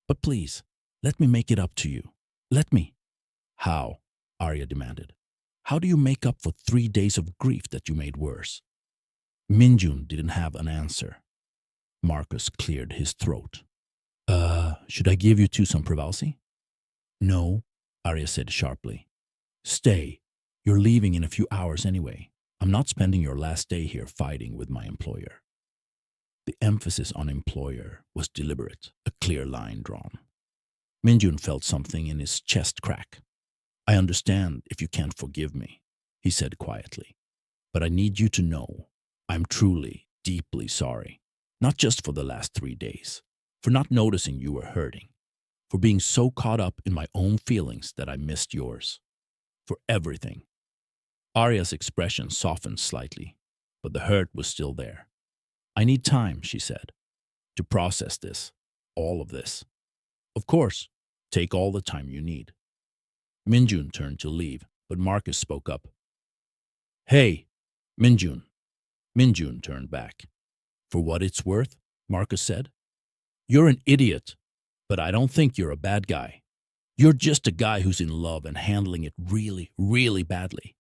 But please, let me make it up to you. Let me. How? Arya demanded. How do you make up for 3 days of grief that you made worse? Minjun didn't have an answer. Marcus cleared his throat. Should I give you two some privacy? No, Arya said sharply. Stay. You're leaving in a few hours anyway. I'm not spending your last day here fighting with my employer. The emphasis on employer was deliberate, a clear line drawn. Minjun felt something in his chest crack. I understand if you can't forgive me, he said quietly. But I need you to know I'm truly, deeply sorry. Not just for the last 3 days, for not noticing you were hurting, for being so caught up in my own feelings that I missed yours. For everything. Arya's expression softened slightly, but the hurt was still there. I need time, she said, to process this, all of this. Of course, take all the time you need. Minjun turned to leave, but Marcus spoke up. Hey, Minjun. Minjun turned back. For what it's worth, Marcus said. You're an idiot, but I don't think you're a bad guy. You're just a guy who's in love and handling it really, really badly.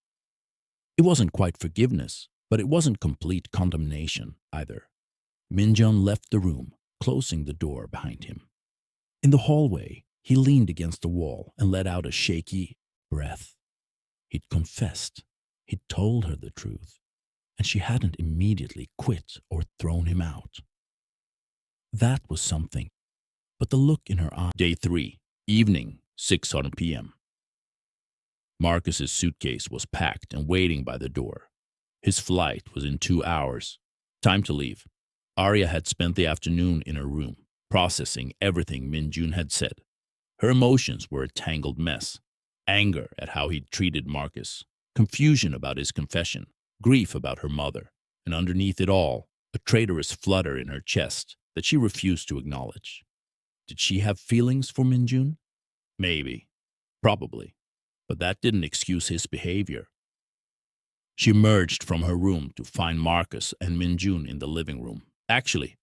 It wasn't quite forgiveness, but it wasn't complete condemnation either. Minjun left the room, closing the door behind him. In the hallway, he leaned against the wall and let out a shaky breath. He'd confessed. He'd told her the truth, and she hadn't immediately quit or thrown him out. That was something, but the look in her eye. Day 3, evening, 6:00 p.m. Marcus's suitcase was packed and waiting by the door. His flight was in 2 hours. Time to leave. Arya had spent the afternoon in her room, processing everything Min-jun had said. Her emotions were a tangled mess. Anger at how he'd treated Marcus, confusion about his confession, grief about her mother, and underneath it all, a traitorous flutter in her chest that she refused to acknowledge. Did she have feelings for Min-jun? Maybe. Probably. But that didn't excuse his behavior. She emerged from her room to find Marcus and Min-jun in the living room, actually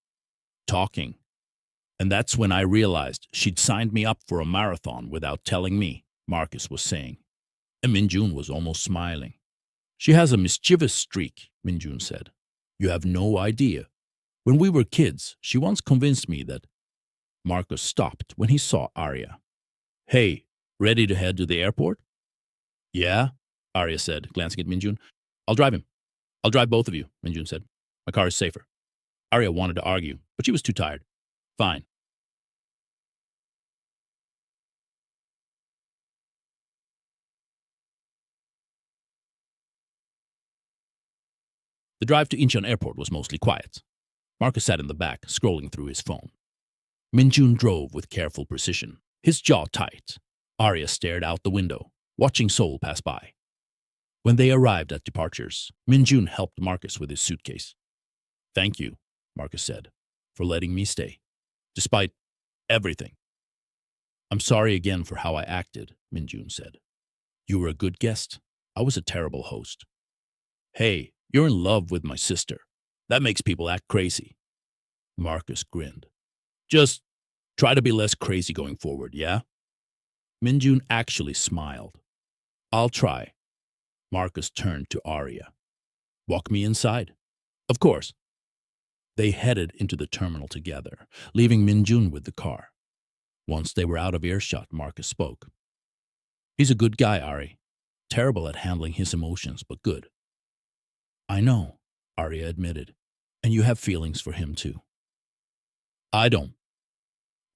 talking. And that's when I realized she'd signed me up for a marathon without telling me, Marcus was saying. And Min-jun was almost smiling. She has a mischievous streak, Min-jun said. You have no idea. When we were kids, she once convinced me that. Marcus stopped when he saw Arya. Hey, ready to head to the airport? Yeah, Arya said, glancing at Min-jun. I'll drive him. I'll drive both of you, Min-jun said. My car is safer. Arya wanted to argue, but she was too tired. Fine. The drive to Incheon Airport was mostly quiet. Marcus sat in the back, scrolling through his phone. Min-jun drove with careful precision, his jaw tight. Arya stared out the window, watching Seoul pass by. When they arrived at departures, Min-jun helped Marcus with his suitcase. Thank you, Marcus said, for letting me stay, despite everything. I'm sorry again for how I acted, Min-jun said. You were a good guest. I was a terrible host. Hey, you're in love with my sister. That makes people act crazy. Marcus grinned. Just try to be less crazy going forward, yeah? Min-jun actually smiled. I'll try. Marcus turned to Arya. Walk me inside. Of course. They headed into the terminal together, leaving Min-jun with the car. Once they were out of earshot, Marcus spoke. He's a good guy, Ari. Terrible at handling his emotions, but good. I know, Arya admitted. And you have feelings for him too. I don't.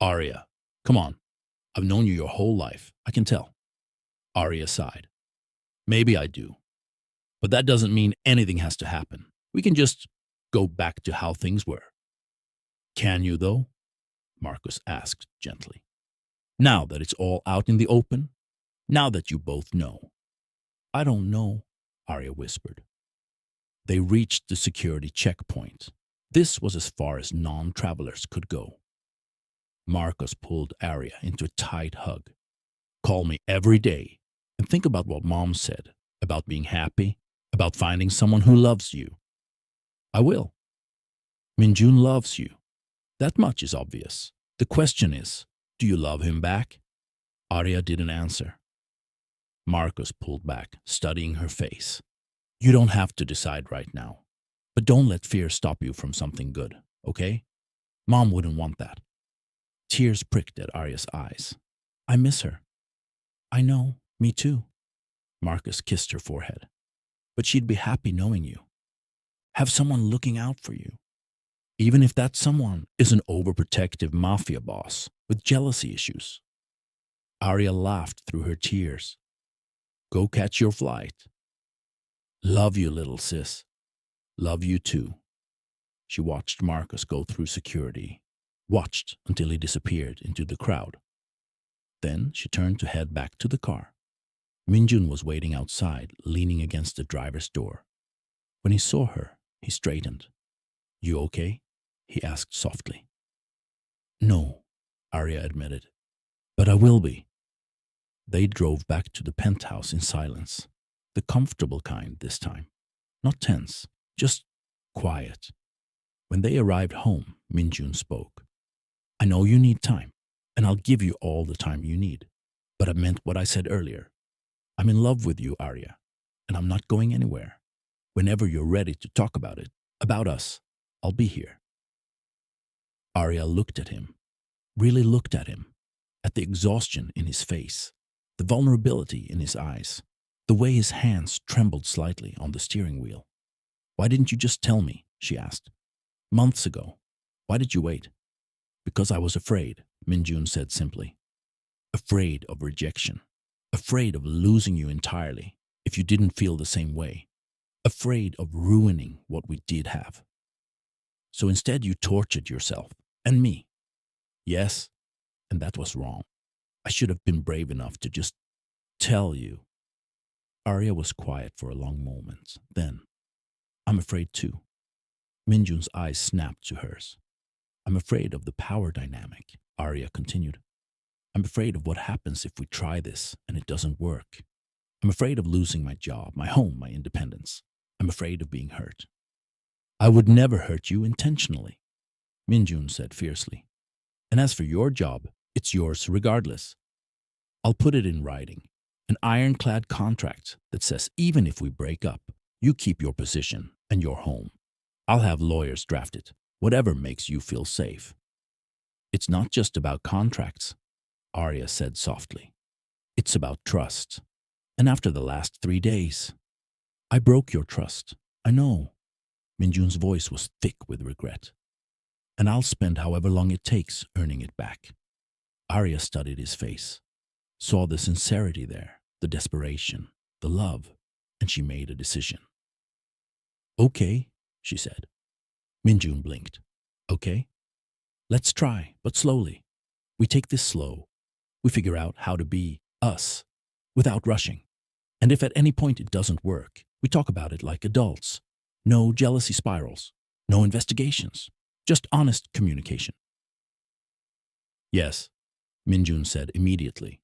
Arya, come on. I've known you your whole life. I can tell. Arya sighed. Maybe I do. But that doesn't mean anything has to happen. We can just go back to how things were. Can you, though? Marcus asked gently. Now that it's all out in the open? Now that you both know? I don't know, Arya whispered. They reached the security checkpoint. This was as far as non-travelers could go. Marcus pulled Arya into a tight hug. Call me every day and think about what Mom said, about being happy, about finding someone who loves you. I will. Min-jun loves you. That much is obvious. The question is, do you love him back? Arya didn't answer. Marcus pulled back, studying her face. You don't have to decide right now. But don't let fear stop you from something good, okay? Mom wouldn't want that. Tears pricked at Arya's eyes. I miss her. I know, me too. Marcus kissed her forehead. But she'd be happy knowing you. Have someone looking out for you. Even if that someone is an overprotective mafia boss with jealousy issues. Arya laughed through her tears. Go catch your flight. Love you, little sis. Love you too. She watched Marcus go through security, watched until he disappeared into the crowd. Then she turned to head back to the car. Min-jun was waiting outside, leaning against the driver's door. When he saw her, he straightened. You okay? He asked softly. No, Arya admitted. But I will be. They drove back to the penthouse in silence. The comfortable kind this time. Not tense, just quiet. When they arrived home, Min-jun spoke. I know you need time, and I'll give you all the time you need. But I meant what I said earlier. I'm in love with you, Arya, and I'm not going anywhere. Whenever you're ready to talk about it, about us, I'll be here. Arya looked at him, really looked at him, at the exhaustion in his face, the vulnerability in his eyes, the way his hands trembled slightly on the steering wheel. Why didn't you just tell me? She asked. Months ago. Why did you wait? Because I was afraid, Min-jun said simply. Afraid of rejection. Afraid of losing you entirely if you didn't feel the same way. afraid of ruining what we did have. So instead you tortured yourself and me. Yes, and that was wrong. I should have been brave enough to just tell you. Arya was quiet for a long moment. Then, I'm afraid too. Minjun's eyes snapped to hers. I'm afraid of the power dynamic, Arya continued. I'm afraid of what happens if we try this and it doesn't work. I'm afraid of losing my job, my home, my independence. I'm afraid of being hurt. I would never hurt you intentionally, Minjun said fiercely. And as for your job, it's yours regardless. I'll put it in writing, an ironclad contract that says even if we break up, you keep your position and your home. I'll have lawyers draft it, whatever makes you feel safe. It's not just about contracts, Arya said softly. It's about trust. And after the last 3 days, I broke your trust. I know. Minjun's voice was thick with regret. And I'll spend however long it takes earning it back. Arya studied his face, saw the sincerity there, the desperation, the love, and she made a decision. Okay, she said. Minjun blinked. Okay? Let's try, but slowly. We take this slow. We figure out how to be us, without rushing. And if at any point it doesn't work, we talk about it like adults. No jealousy spirals, no investigations, just honest communication. Yes, Minjun said immediately.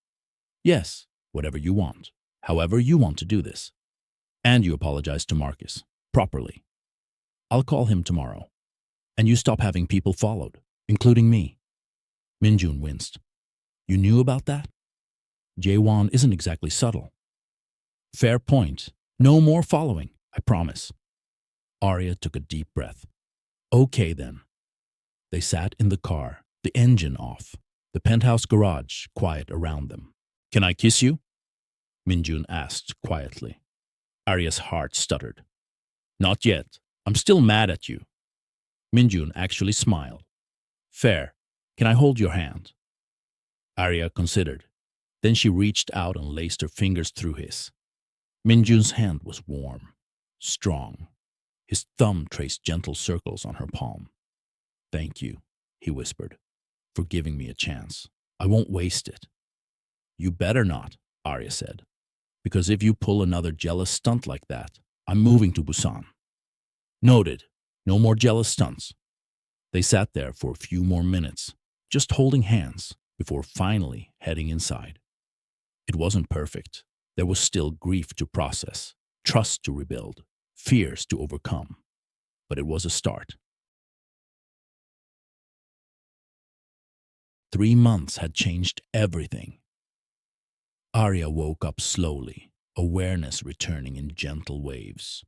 Yes, whatever you want, however you want to do this. And you apologize to Marcus, properly. I'll call him tomorrow. And you stop having people followed, including me. Minjun winced. You knew about that? Jaewon isn't exactly subtle. Fair point. No more following, I promise. Arya took a deep breath. Okay then. They sat in the car, the engine off, the penthouse garage quiet around them. Can I kiss you? Minjun asked quietly. Arya's heart stuttered. Not yet. I'm still mad at you. Minjun actually smiled. Fair. Can I hold your hand? Arya considered. Then she reached out and laced her fingers through his. Minjun's hand was warm, strong. His thumb traced gentle circles on her palm. Thank you, he whispered, for giving me a chance. I won't waste it. You better not, Arya said, because if you pull another jealous stunt like that, I'm moving to Busan. Noted. No more jealous stunts. They sat there for a few more minutes, just holding hands, before finally heading inside. It wasn't perfect. There was still grief to process, trust to rebuild, fears to overcome. But it was a start. 3 months had changed everything. Arya woke up slowly, awareness returning in gentle waves.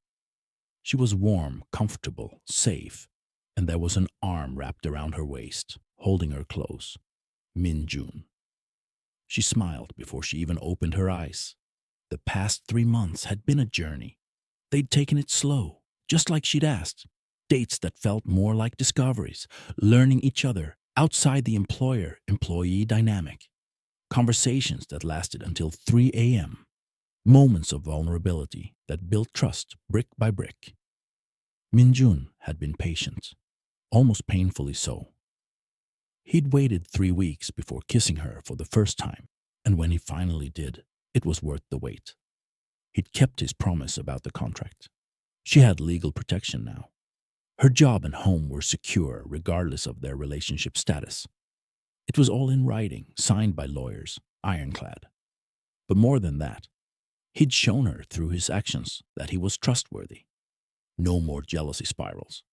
She was warm, comfortable, safe, and there was an arm wrapped around her waist, holding her close. Minjun. She smiled before she even opened her eyes. The past 3 months had been a journey. They'd taken it slow, just like she'd asked. Dates that felt more like discoveries, learning each other outside the employer-employee dynamic. Conversations that lasted until 3 a.m. Moments of vulnerability that built trust brick by brick. Minjun had been patient, almost painfully so. He'd waited 3 weeks before kissing her for the first time, and when he finally did, it was worth the wait. He'd kept his promise about the contract. She had legal protection now. Her job and home were secure regardless of their relationship status. It was all in writing, signed by lawyers, ironclad. But more than that, he'd shown her through his actions that he was trustworthy. No more jealousy spirals.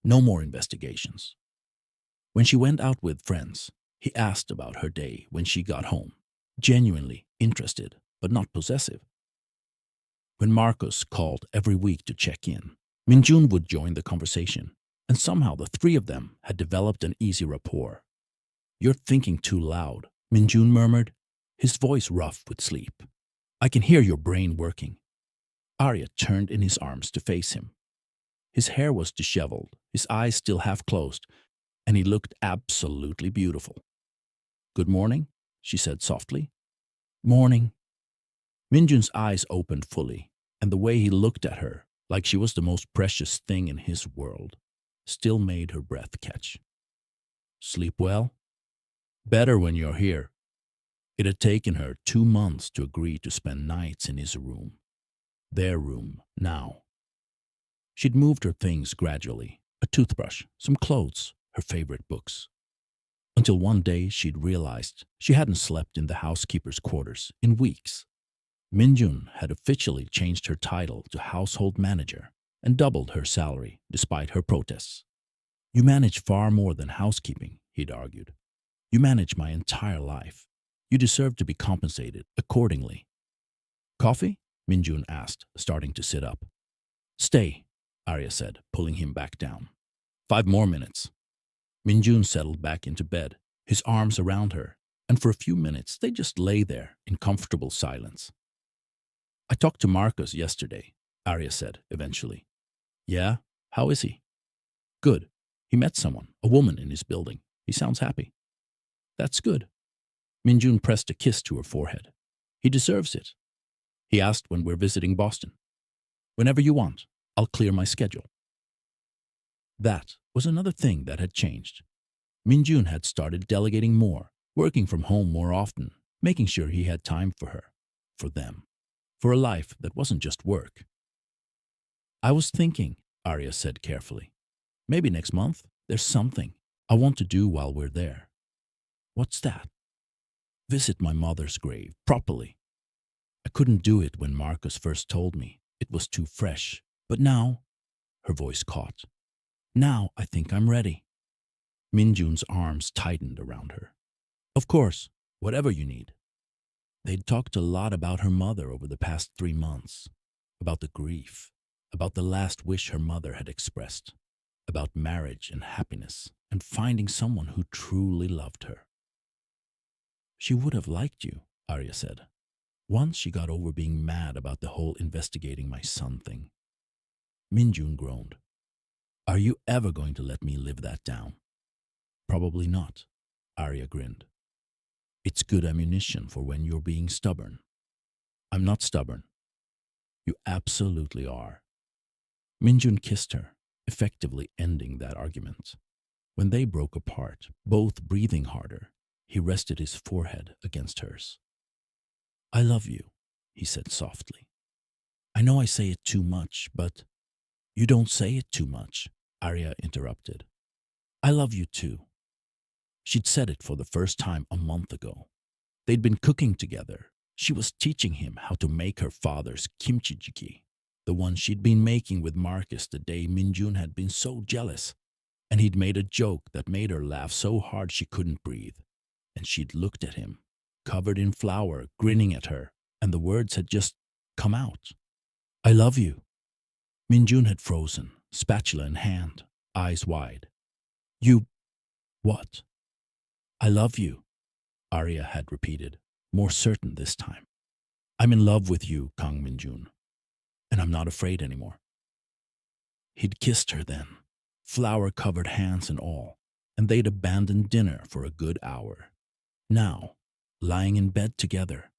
No more investigations. When she went out with friends, he asked about her day when she got home, genuinely interested but not possessive. When Marcus called every week to check in, Minjun would join the conversation, and somehow the three of them had developed an easy rapport. You're thinking too loud, Minjun murmured, his voice rough with sleep. I can hear your brain working. Arya turned in his arms to face him. His hair was disheveled, his eyes still half closed, and he looked absolutely beautiful. Good morning, she said softly. Morning. Minjun's eyes opened fully, and the way he looked at her, like she was the most precious thing in his world, still made her breath catch. Sleep well? Better when you're here. It had taken her 2 months to agree to spend nights in his room. Their room, now. She'd moved her things gradually, a toothbrush, some clothes, her favorite books. Until one day she'd realized she hadn't slept in the housekeeper's quarters in weeks. Minjun had officially changed her title to household manager and doubled her salary despite her protests. You manage far more than housekeeping, he'd argued. You manage my entire life. You deserve to be compensated accordingly. Coffee? Minjun asked, starting to sit up. Stay, Arya said, pulling him back down. 5 more minutes. Minjun settled back into bed, his arms around her, and for a few minutes they just lay there in comfortable silence. I talked to Marcus yesterday, Arya said eventually. Yeah? How is he? Good. He met someone, a woman in his building. He sounds happy. That's good. Minjun pressed a kiss to her forehead. He deserves it. He asked when we're visiting Boston. Whenever you want, I'll clear my schedule. That was another thing that had changed. Minjun had started delegating more, working from home more often, making sure he had time for her, for them, for a life that wasn't just work. I was thinking, Arya said carefully, maybe next month there's something I want to do while we're there. What's that? Visit my mother's grave properly. I couldn't do it when Marcus first told me. It was too fresh. But now, her voice caught. Now I think I'm ready. Minjun's arms tightened around her. Of course, whatever you need. They'd talked a lot about her mother over the past 3 months, about the grief, about the last wish her mother had expressed, about marriage and happiness, and finding someone who truly loved her. She would have liked you, Arya said. Once she got over being mad about the whole investigating my son thing. Minjun groaned. Are you ever going to let me live that down? Probably not, Arya grinned. It's good ammunition for when you're being stubborn. I'm not stubborn. You absolutely are. Minjun kissed her, effectively ending that argument. When they broke apart, both breathing harder, he rested his forehead against hers. I love you, he said softly. I know I say it too much, but you don't say it too much, Arya interrupted. I love you too. She'd said it for the first time a month ago. They'd been cooking together. She was teaching him how to make her father's kimchi jjigae, the one she'd been making with Marcus the day Minjun had been so jealous. And he'd made a joke that made her laugh so hard she couldn't breathe. And she'd looked at him, covered in flour, grinning at her, and the words had just come out. I love you. Minjun had frozen, spatula in hand, eyes wide. You... what? I love you, Arya had repeated, more certain this time. I'm in love with you, Kang Minjun, and I'm not afraid anymore. He'd kissed her then, flour-covered hands and all, and they'd abandoned dinner for a good hour. Now, lying in bed together,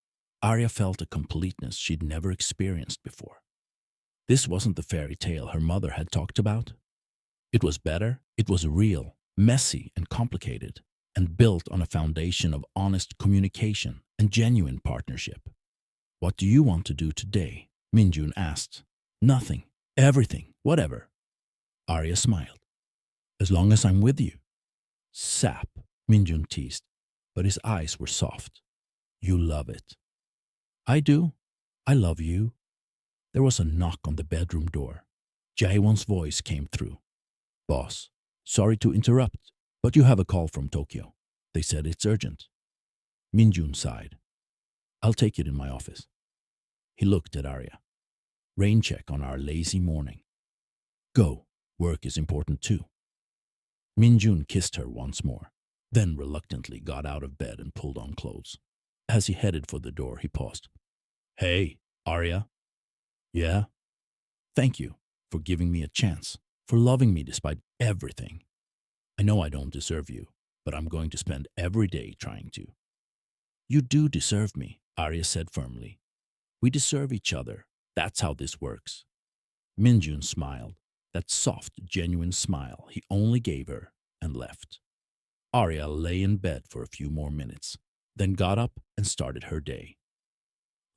Arya felt a completeness she'd never experienced before. This wasn't the fairy tale her mother had talked about. It was better, it was real, messy and complicated, and built on a foundation of honest communication and genuine partnership. What do you want to do today? Minjun asked. Nothing, everything, whatever. Arya smiled. As long as I'm with you. Sap, Minjun teased, but his eyes were soft. You love it. I do. I love you. There was a knock on the bedroom door. Jaewon's voice came through. Boss, sorry to interrupt, but you have a call from Tokyo. They said it's urgent. Minjun sighed. I'll take it in my office. He looked at Arya. Rain check on our lazy morning. Go. Work is important too. Minjun kissed her once more, then reluctantly got out of bed and pulled on clothes. As he headed for the door, he paused. Hey, Arya. Yeah? Thank you for giving me a chance, for loving me despite everything. I know I don't deserve you, but I'm going to spend every day trying to. You do deserve me, Arya said firmly. We deserve each other. That's how this works. Minjun smiled, that soft, genuine smile he only gave her, and left. Arya lay in bed for a few more minutes, then got up and started her day.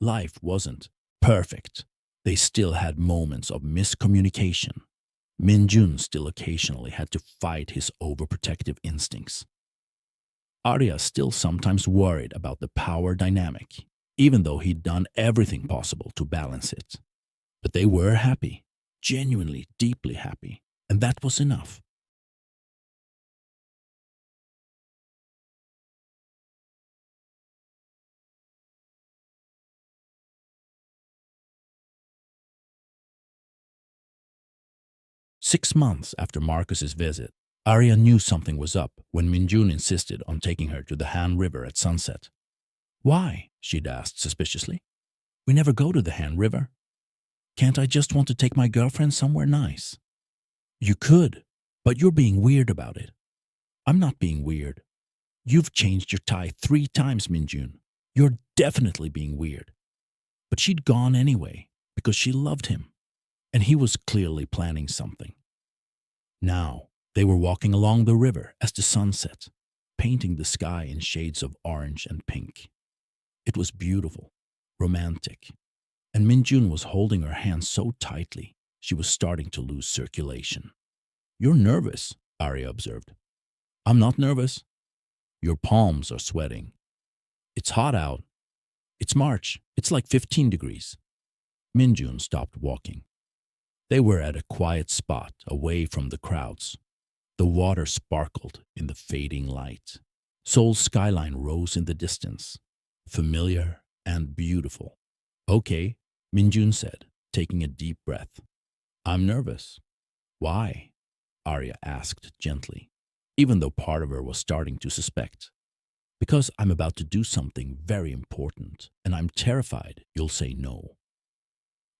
Life wasn't perfect. They still had moments of miscommunication. Minjun still occasionally had to fight his overprotective instincts. Arya still sometimes worried about the power dynamic, even though he'd done everything possible to balance it. But they were happy, genuinely, deeply happy, and that was enough. 6 months after Marcus's visit, Arya knew something was up when Minjun insisted on taking her to the Han River at sunset. Why? She'd asked suspiciously. We never go to the Han River. Can't I just want to take my girlfriend somewhere nice? You could, but you're being weird about it. I'm not being weird. You've changed your tie 3 times, Minjun. You're definitely being weird. But she'd gone anyway, because she loved him, and he was clearly planning something. Now, they were walking along the river as the sun set, painting the sky in shades of orange and pink. It was beautiful, romantic, and Minjun was holding her hand so tightly she was starting to lose circulation. You're nervous, Arya observed. I'm not nervous. Your palms are sweating. It's hot out. It's March. It's like 15 degrees. Minjun stopped walking. They were at a quiet spot away from the crowds. The water sparkled in the fading light. Seoul's skyline rose in the distance, familiar and beautiful. Okay, Minjun said, taking a deep breath. I'm nervous. Why? Arya asked gently, even though part of her was starting to suspect. Because I'm about to do something very important, and I'm terrified you'll say no.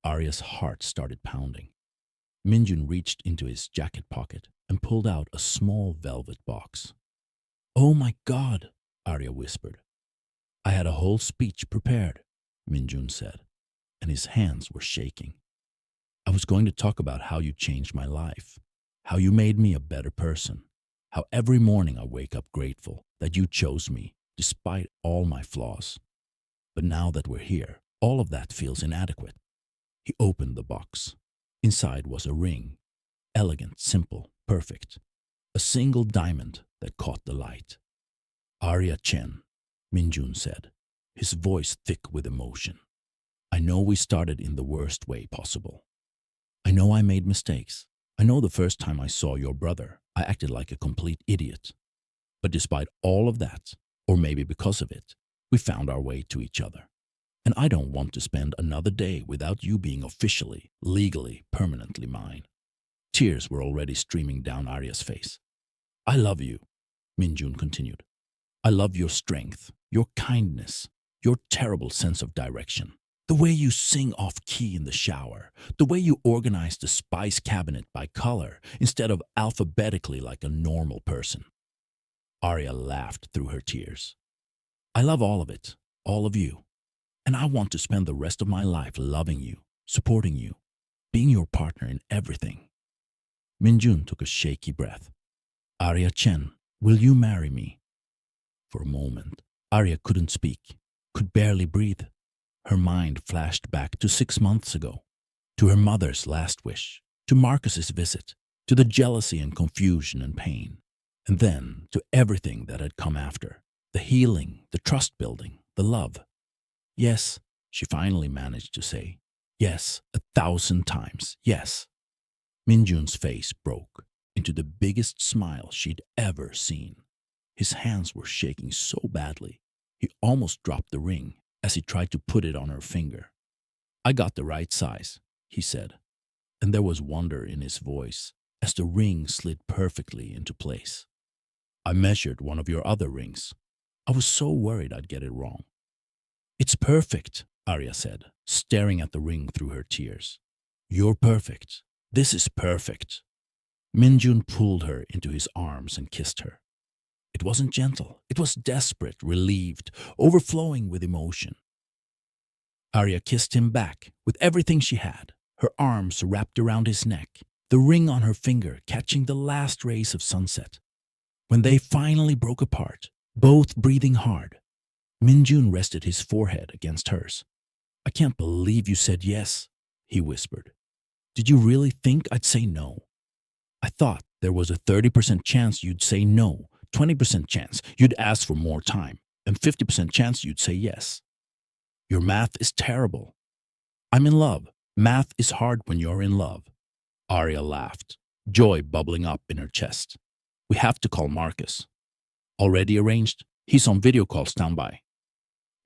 Arya's heart started pounding. Minjun reached into his jacket pocket and pulled out a small velvet box. Oh my God, Arya whispered. I had a whole speech prepared, Minjun said, and his hands were shaking. I was going to talk about how you changed my life, how you made me a better person, how every morning I wake up grateful that you chose me despite all my flaws. But now that we're here, all of that feels inadequate. He opened the box. Inside was a ring, elegant, simple, perfect. A single diamond that caught the light. Arya Chen, Minjun said, his voice thick with emotion. I know we started in the worst way possible. I know I made mistakes. I know the first time I saw your brother, I acted like a complete idiot. But despite all of that, or maybe because of it, we found our way to each other. And I don't want to spend another day without you being officially, legally, permanently mine. Tears were already streaming down Arya's face. I love you, Minjun continued. I love your strength, your kindness, your terrible sense of direction. The way you sing off-key in the shower, the way you organize the spice cabinet by color instead of alphabetically like a normal person. Arya laughed through her tears. I love all of it, all of you. And I want to spend the rest of my life loving you, supporting you, being your partner in everything. Minjun took a shaky breath. Arya Chen, will you marry me? For a moment, Arya couldn't speak, could barely breathe. Her mind flashed back to 6 months ago, to her mother's last wish, to Marcus's visit, to the jealousy and confusion and pain, and then to everything that had come after, the healing, the trust building, the love. Yes, she finally managed to say. Yes, 1,000 times, yes. Minjun's face broke into the biggest smile she'd ever seen. His hands were shaking so badly, he almost dropped the ring as he tried to put it on her finger. I got the right size, he said, and there was wonder in his voice as the ring slid perfectly into place. I measured one of your other rings. I was so worried I'd get it wrong. It's perfect, Arya said, staring at the ring through her tears. You're perfect. This is perfect. Minjun pulled her into his arms and kissed her. It wasn't gentle. It was desperate, relieved, overflowing with emotion. Arya kissed him back with everything she had, her arms wrapped around his neck, the ring on her finger catching the last rays of sunset. When they finally broke apart, both breathing hard, Minjun rested his forehead against hers. "I can't believe you said yes," he whispered. "Did you really think I'd say no? I thought there was a 30% chance you'd say no, 20% chance you'd ask for more time, and 50% chance you'd say yes. Your math is terrible. I'm in love. Math is hard when you're in love." Arya laughed, joy bubbling up in her chest. "We have to call Marcus." "Already arranged? He's on video call standby."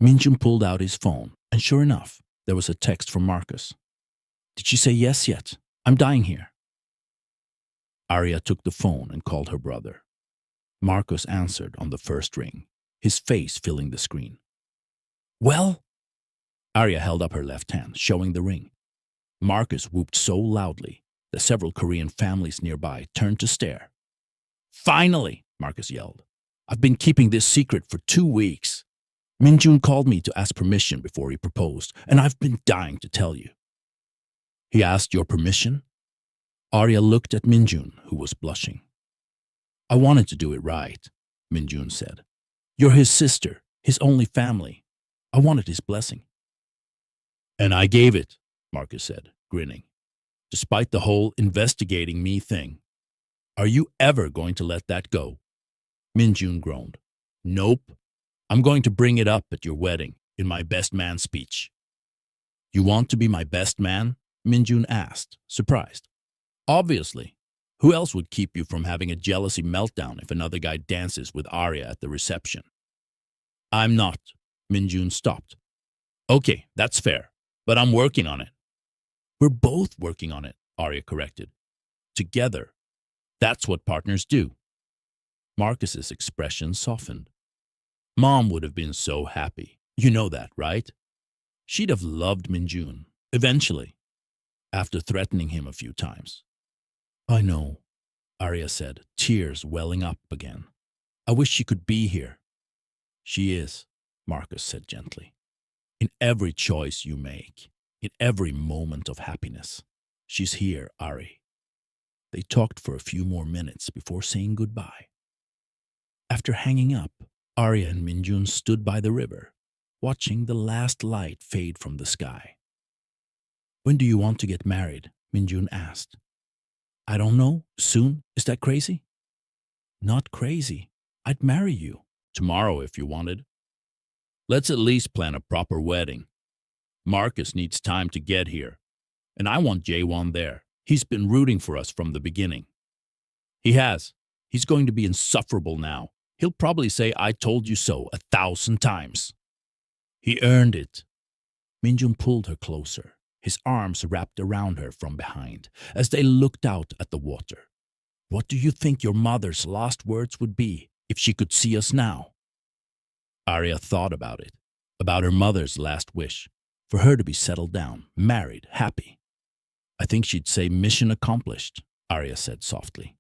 Minjun pulled out his phone, and sure enough, there was a text from Marcus. "Did she say yes yet? I'm dying here." Arya took the phone and called her brother. Marcus answered on the first ring, his face filling the screen. "Well?" Arya held up her left hand, showing the ring. Marcus whooped so loudly that several Korean families nearby turned to stare. "Finally!" Marcus yelled. "I've been keeping this secret for 2 weeks. Minjun called me to ask permission before he proposed, and I've been dying to tell you." "He asked your permission?" Arya looked at Minjun, who was blushing. "I wanted to do it right," Minjun said. "You're his sister, his only family. I wanted his blessing." "And I gave it," Marcus said, grinning. "Despite the whole investigating me thing. Are you ever going to let that go?" Minjun groaned. "Nope. I'm going to bring it up at your wedding, in my best man speech." "You want to be my best man?" Minjun asked, surprised. "Obviously. Who else would keep you from having a jealousy meltdown if another guy dances with Arya at the reception?" "I'm not." Minjun stopped. "Okay, that's fair, but I'm working on it." "We're both working on it," Arya corrected. "Together. That's what partners do." Marcus's expression softened. "Mom would have been so happy. You know that, right? She'd have loved Minjun, eventually, after threatening him a few times." "I know," Arya said, tears welling up again. "I wish she could be here." "She is," Marcus said gently. "In every choice you make, in every moment of happiness. She's here, Ari." They talked for a few more minutes before saying goodbye. After hanging up, Arya and Minjun stood by the river, watching the last light fade from the sky. "When do you want to get married?" Minjun asked. "I don't know. Soon? Is that crazy?" "Not crazy. I'd marry you." "Tomorrow if you wanted." "Let's at least plan a proper wedding. Marcus needs time to get here, and I want Jaewon there. He's been rooting for us from the beginning." "He has. He's going to be insufferable now. He'll probably say I told you so 1,000 times." "He earned it." Minjun pulled her closer, his arms wrapped around her from behind, as they looked out at the water. "What do you think your mother's last words would be if she could see us now?" Arya thought about it, about her mother's last wish, for her to be settled down, married, happy. "I think she'd say mission accomplished," Arya said softly.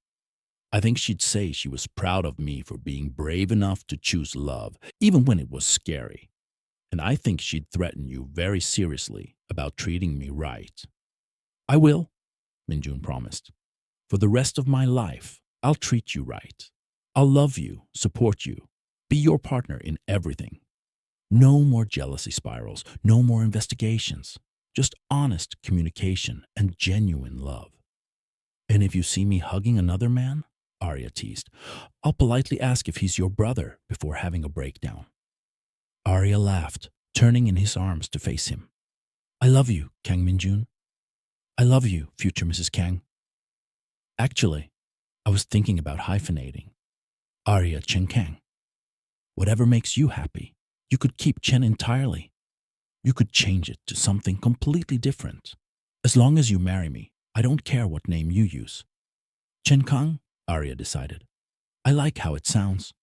"I think she'd say she was proud of me for being brave enough to choose love, even when it was scary. And I think she'd threaten you very seriously about treating me right." "I will," Minjun promised. "For the rest of my life, I'll treat you right. I'll love you, support you, be your partner in everything. No more jealousy spirals, no more investigations, just honest communication and genuine love. And if you see me hugging another man," Arya teased, "I'll politely ask if he's your brother before having a breakdown." Arya laughed, turning in his arms to face him. "I love you, Kang Minjun. I love you, future Mrs. Kang. Actually, I was thinking about hyphenating. Arya Chen Kang. Whatever makes you happy, you could keep Chen entirely. You could change it to something completely different. As long as you marry me, I don't care what name you use." "Chen Kang," Arya decided. "I like how it sounds."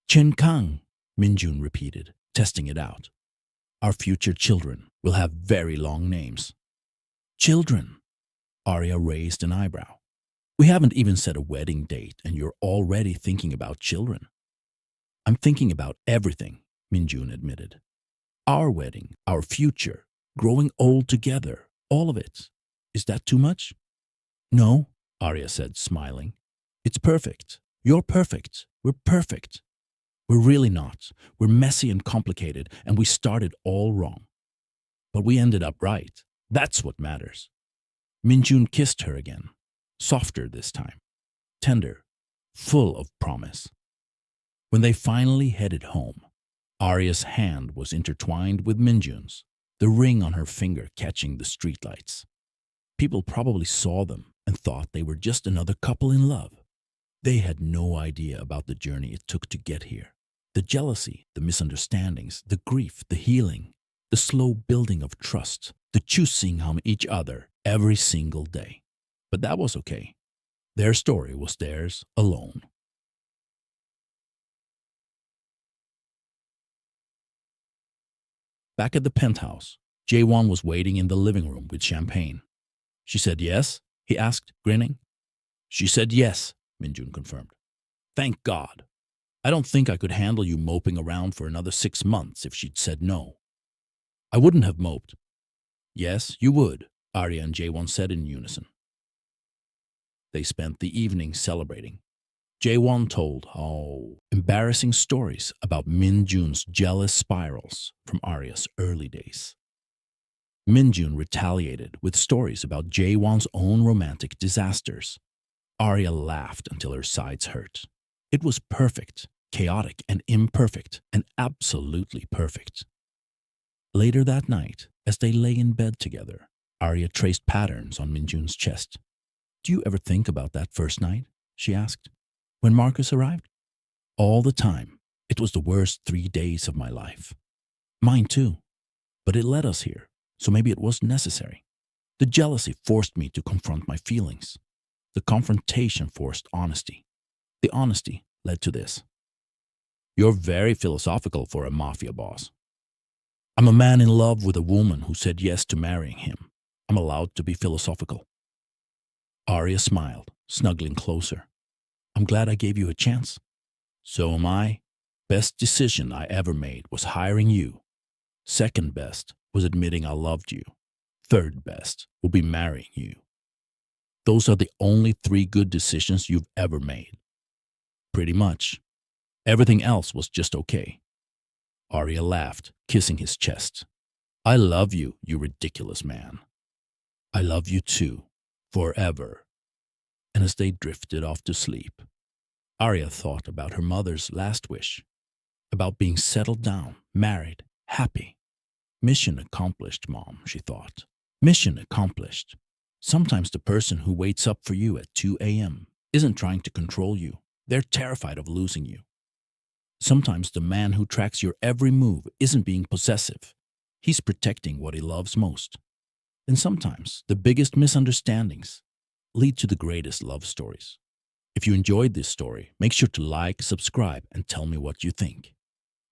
"Chen Kang," Minjun repeated, testing it out. "Our future children will have very long names." "Children?" Arya raised an eyebrow. "We haven't even set a wedding date and you're already thinking about children." "I'm thinking about everything," Minjun admitted. "Our wedding, our future, growing old together, all of it. Is that too much? No, Arya said, smiling. It's perfect. You're perfect. We're perfect. We're really not. We're messy and complicated, and we started all wrong. But we ended up right. That's what matters. Minjun kissed her again, softer this time, tender, full of promise. When they finally headed home, Arya's hand was intertwined with Minjun's, the ring on her finger catching the streetlights. People probably saw them and thought they were just another couple in love. They had no idea about the journey it took to get here. The jealousy, the misunderstandings, the grief, the healing, the slow building of trust, the choosing on each other every single day. But that was okay. Their story was theirs alone. Back at the penthouse, Jae-won was waiting in the living room with champagne. She said yes? He asked, grinning. She said yes, Minjun confirmed. Thank God. I don't think I could handle you moping around for another 6 months if she'd said no. I wouldn't have moped. Yes, you would, Arya and Jae-won said in unison. They spent the evening celebrating. Jae-won told embarrassing stories about Min-jun's jealous spirals from Arya's early days. Min-jun retaliated with stories about Jae-won's own romantic disasters. Arya laughed until her sides hurt. It was perfect, chaotic and imperfect, and absolutely perfect. Later that night, as they lay in bed together, Arya traced patterns on Min-jun's chest. Do you ever think about that first night? She asked. When Marcus arrived? All the time. It was the worst 3 days of my life. Mine too. But it led us here, so maybe it was necessary. The jealousy forced me to confront my feelings. The confrontation forced honesty. The honesty led to this. You're very philosophical for a mafia boss. I'm a man in love with a woman who said yes to marrying him. I'm allowed to be philosophical. Arya smiled, snuggling closer. I'm glad I gave you a chance. So am I. Best decision I ever made was hiring you. Second best was admitting I loved you. Third best will be marrying you. Those are the only 3 good decisions you've ever made. Pretty much. Everything else was just okay. Arya laughed, kissing his chest. I love you, you ridiculous man. I love you too, forever. And as they drifted off to sleep, Arya thought about her mother's last wish, about being settled down, married, happy. Mission accomplished, Mom, she thought. Mission accomplished. Sometimes the person who waits up for you at 2 a.m. isn't trying to control you. They're terrified of losing you. Sometimes the man who tracks your every move isn't being possessive. He's protecting what he loves most. And sometimes the biggest misunderstandings lead to the greatest love stories. If you enjoyed this story, make sure to like, subscribe, and tell me what you think.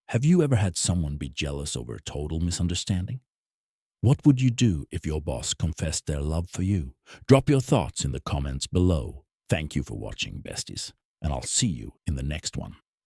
Have you ever had someone be jealous over a total misunderstanding? What would you do if your boss confessed their love for you? Drop your thoughts in the comments below. Thank you for watching, besties, and I'll see you in the next one.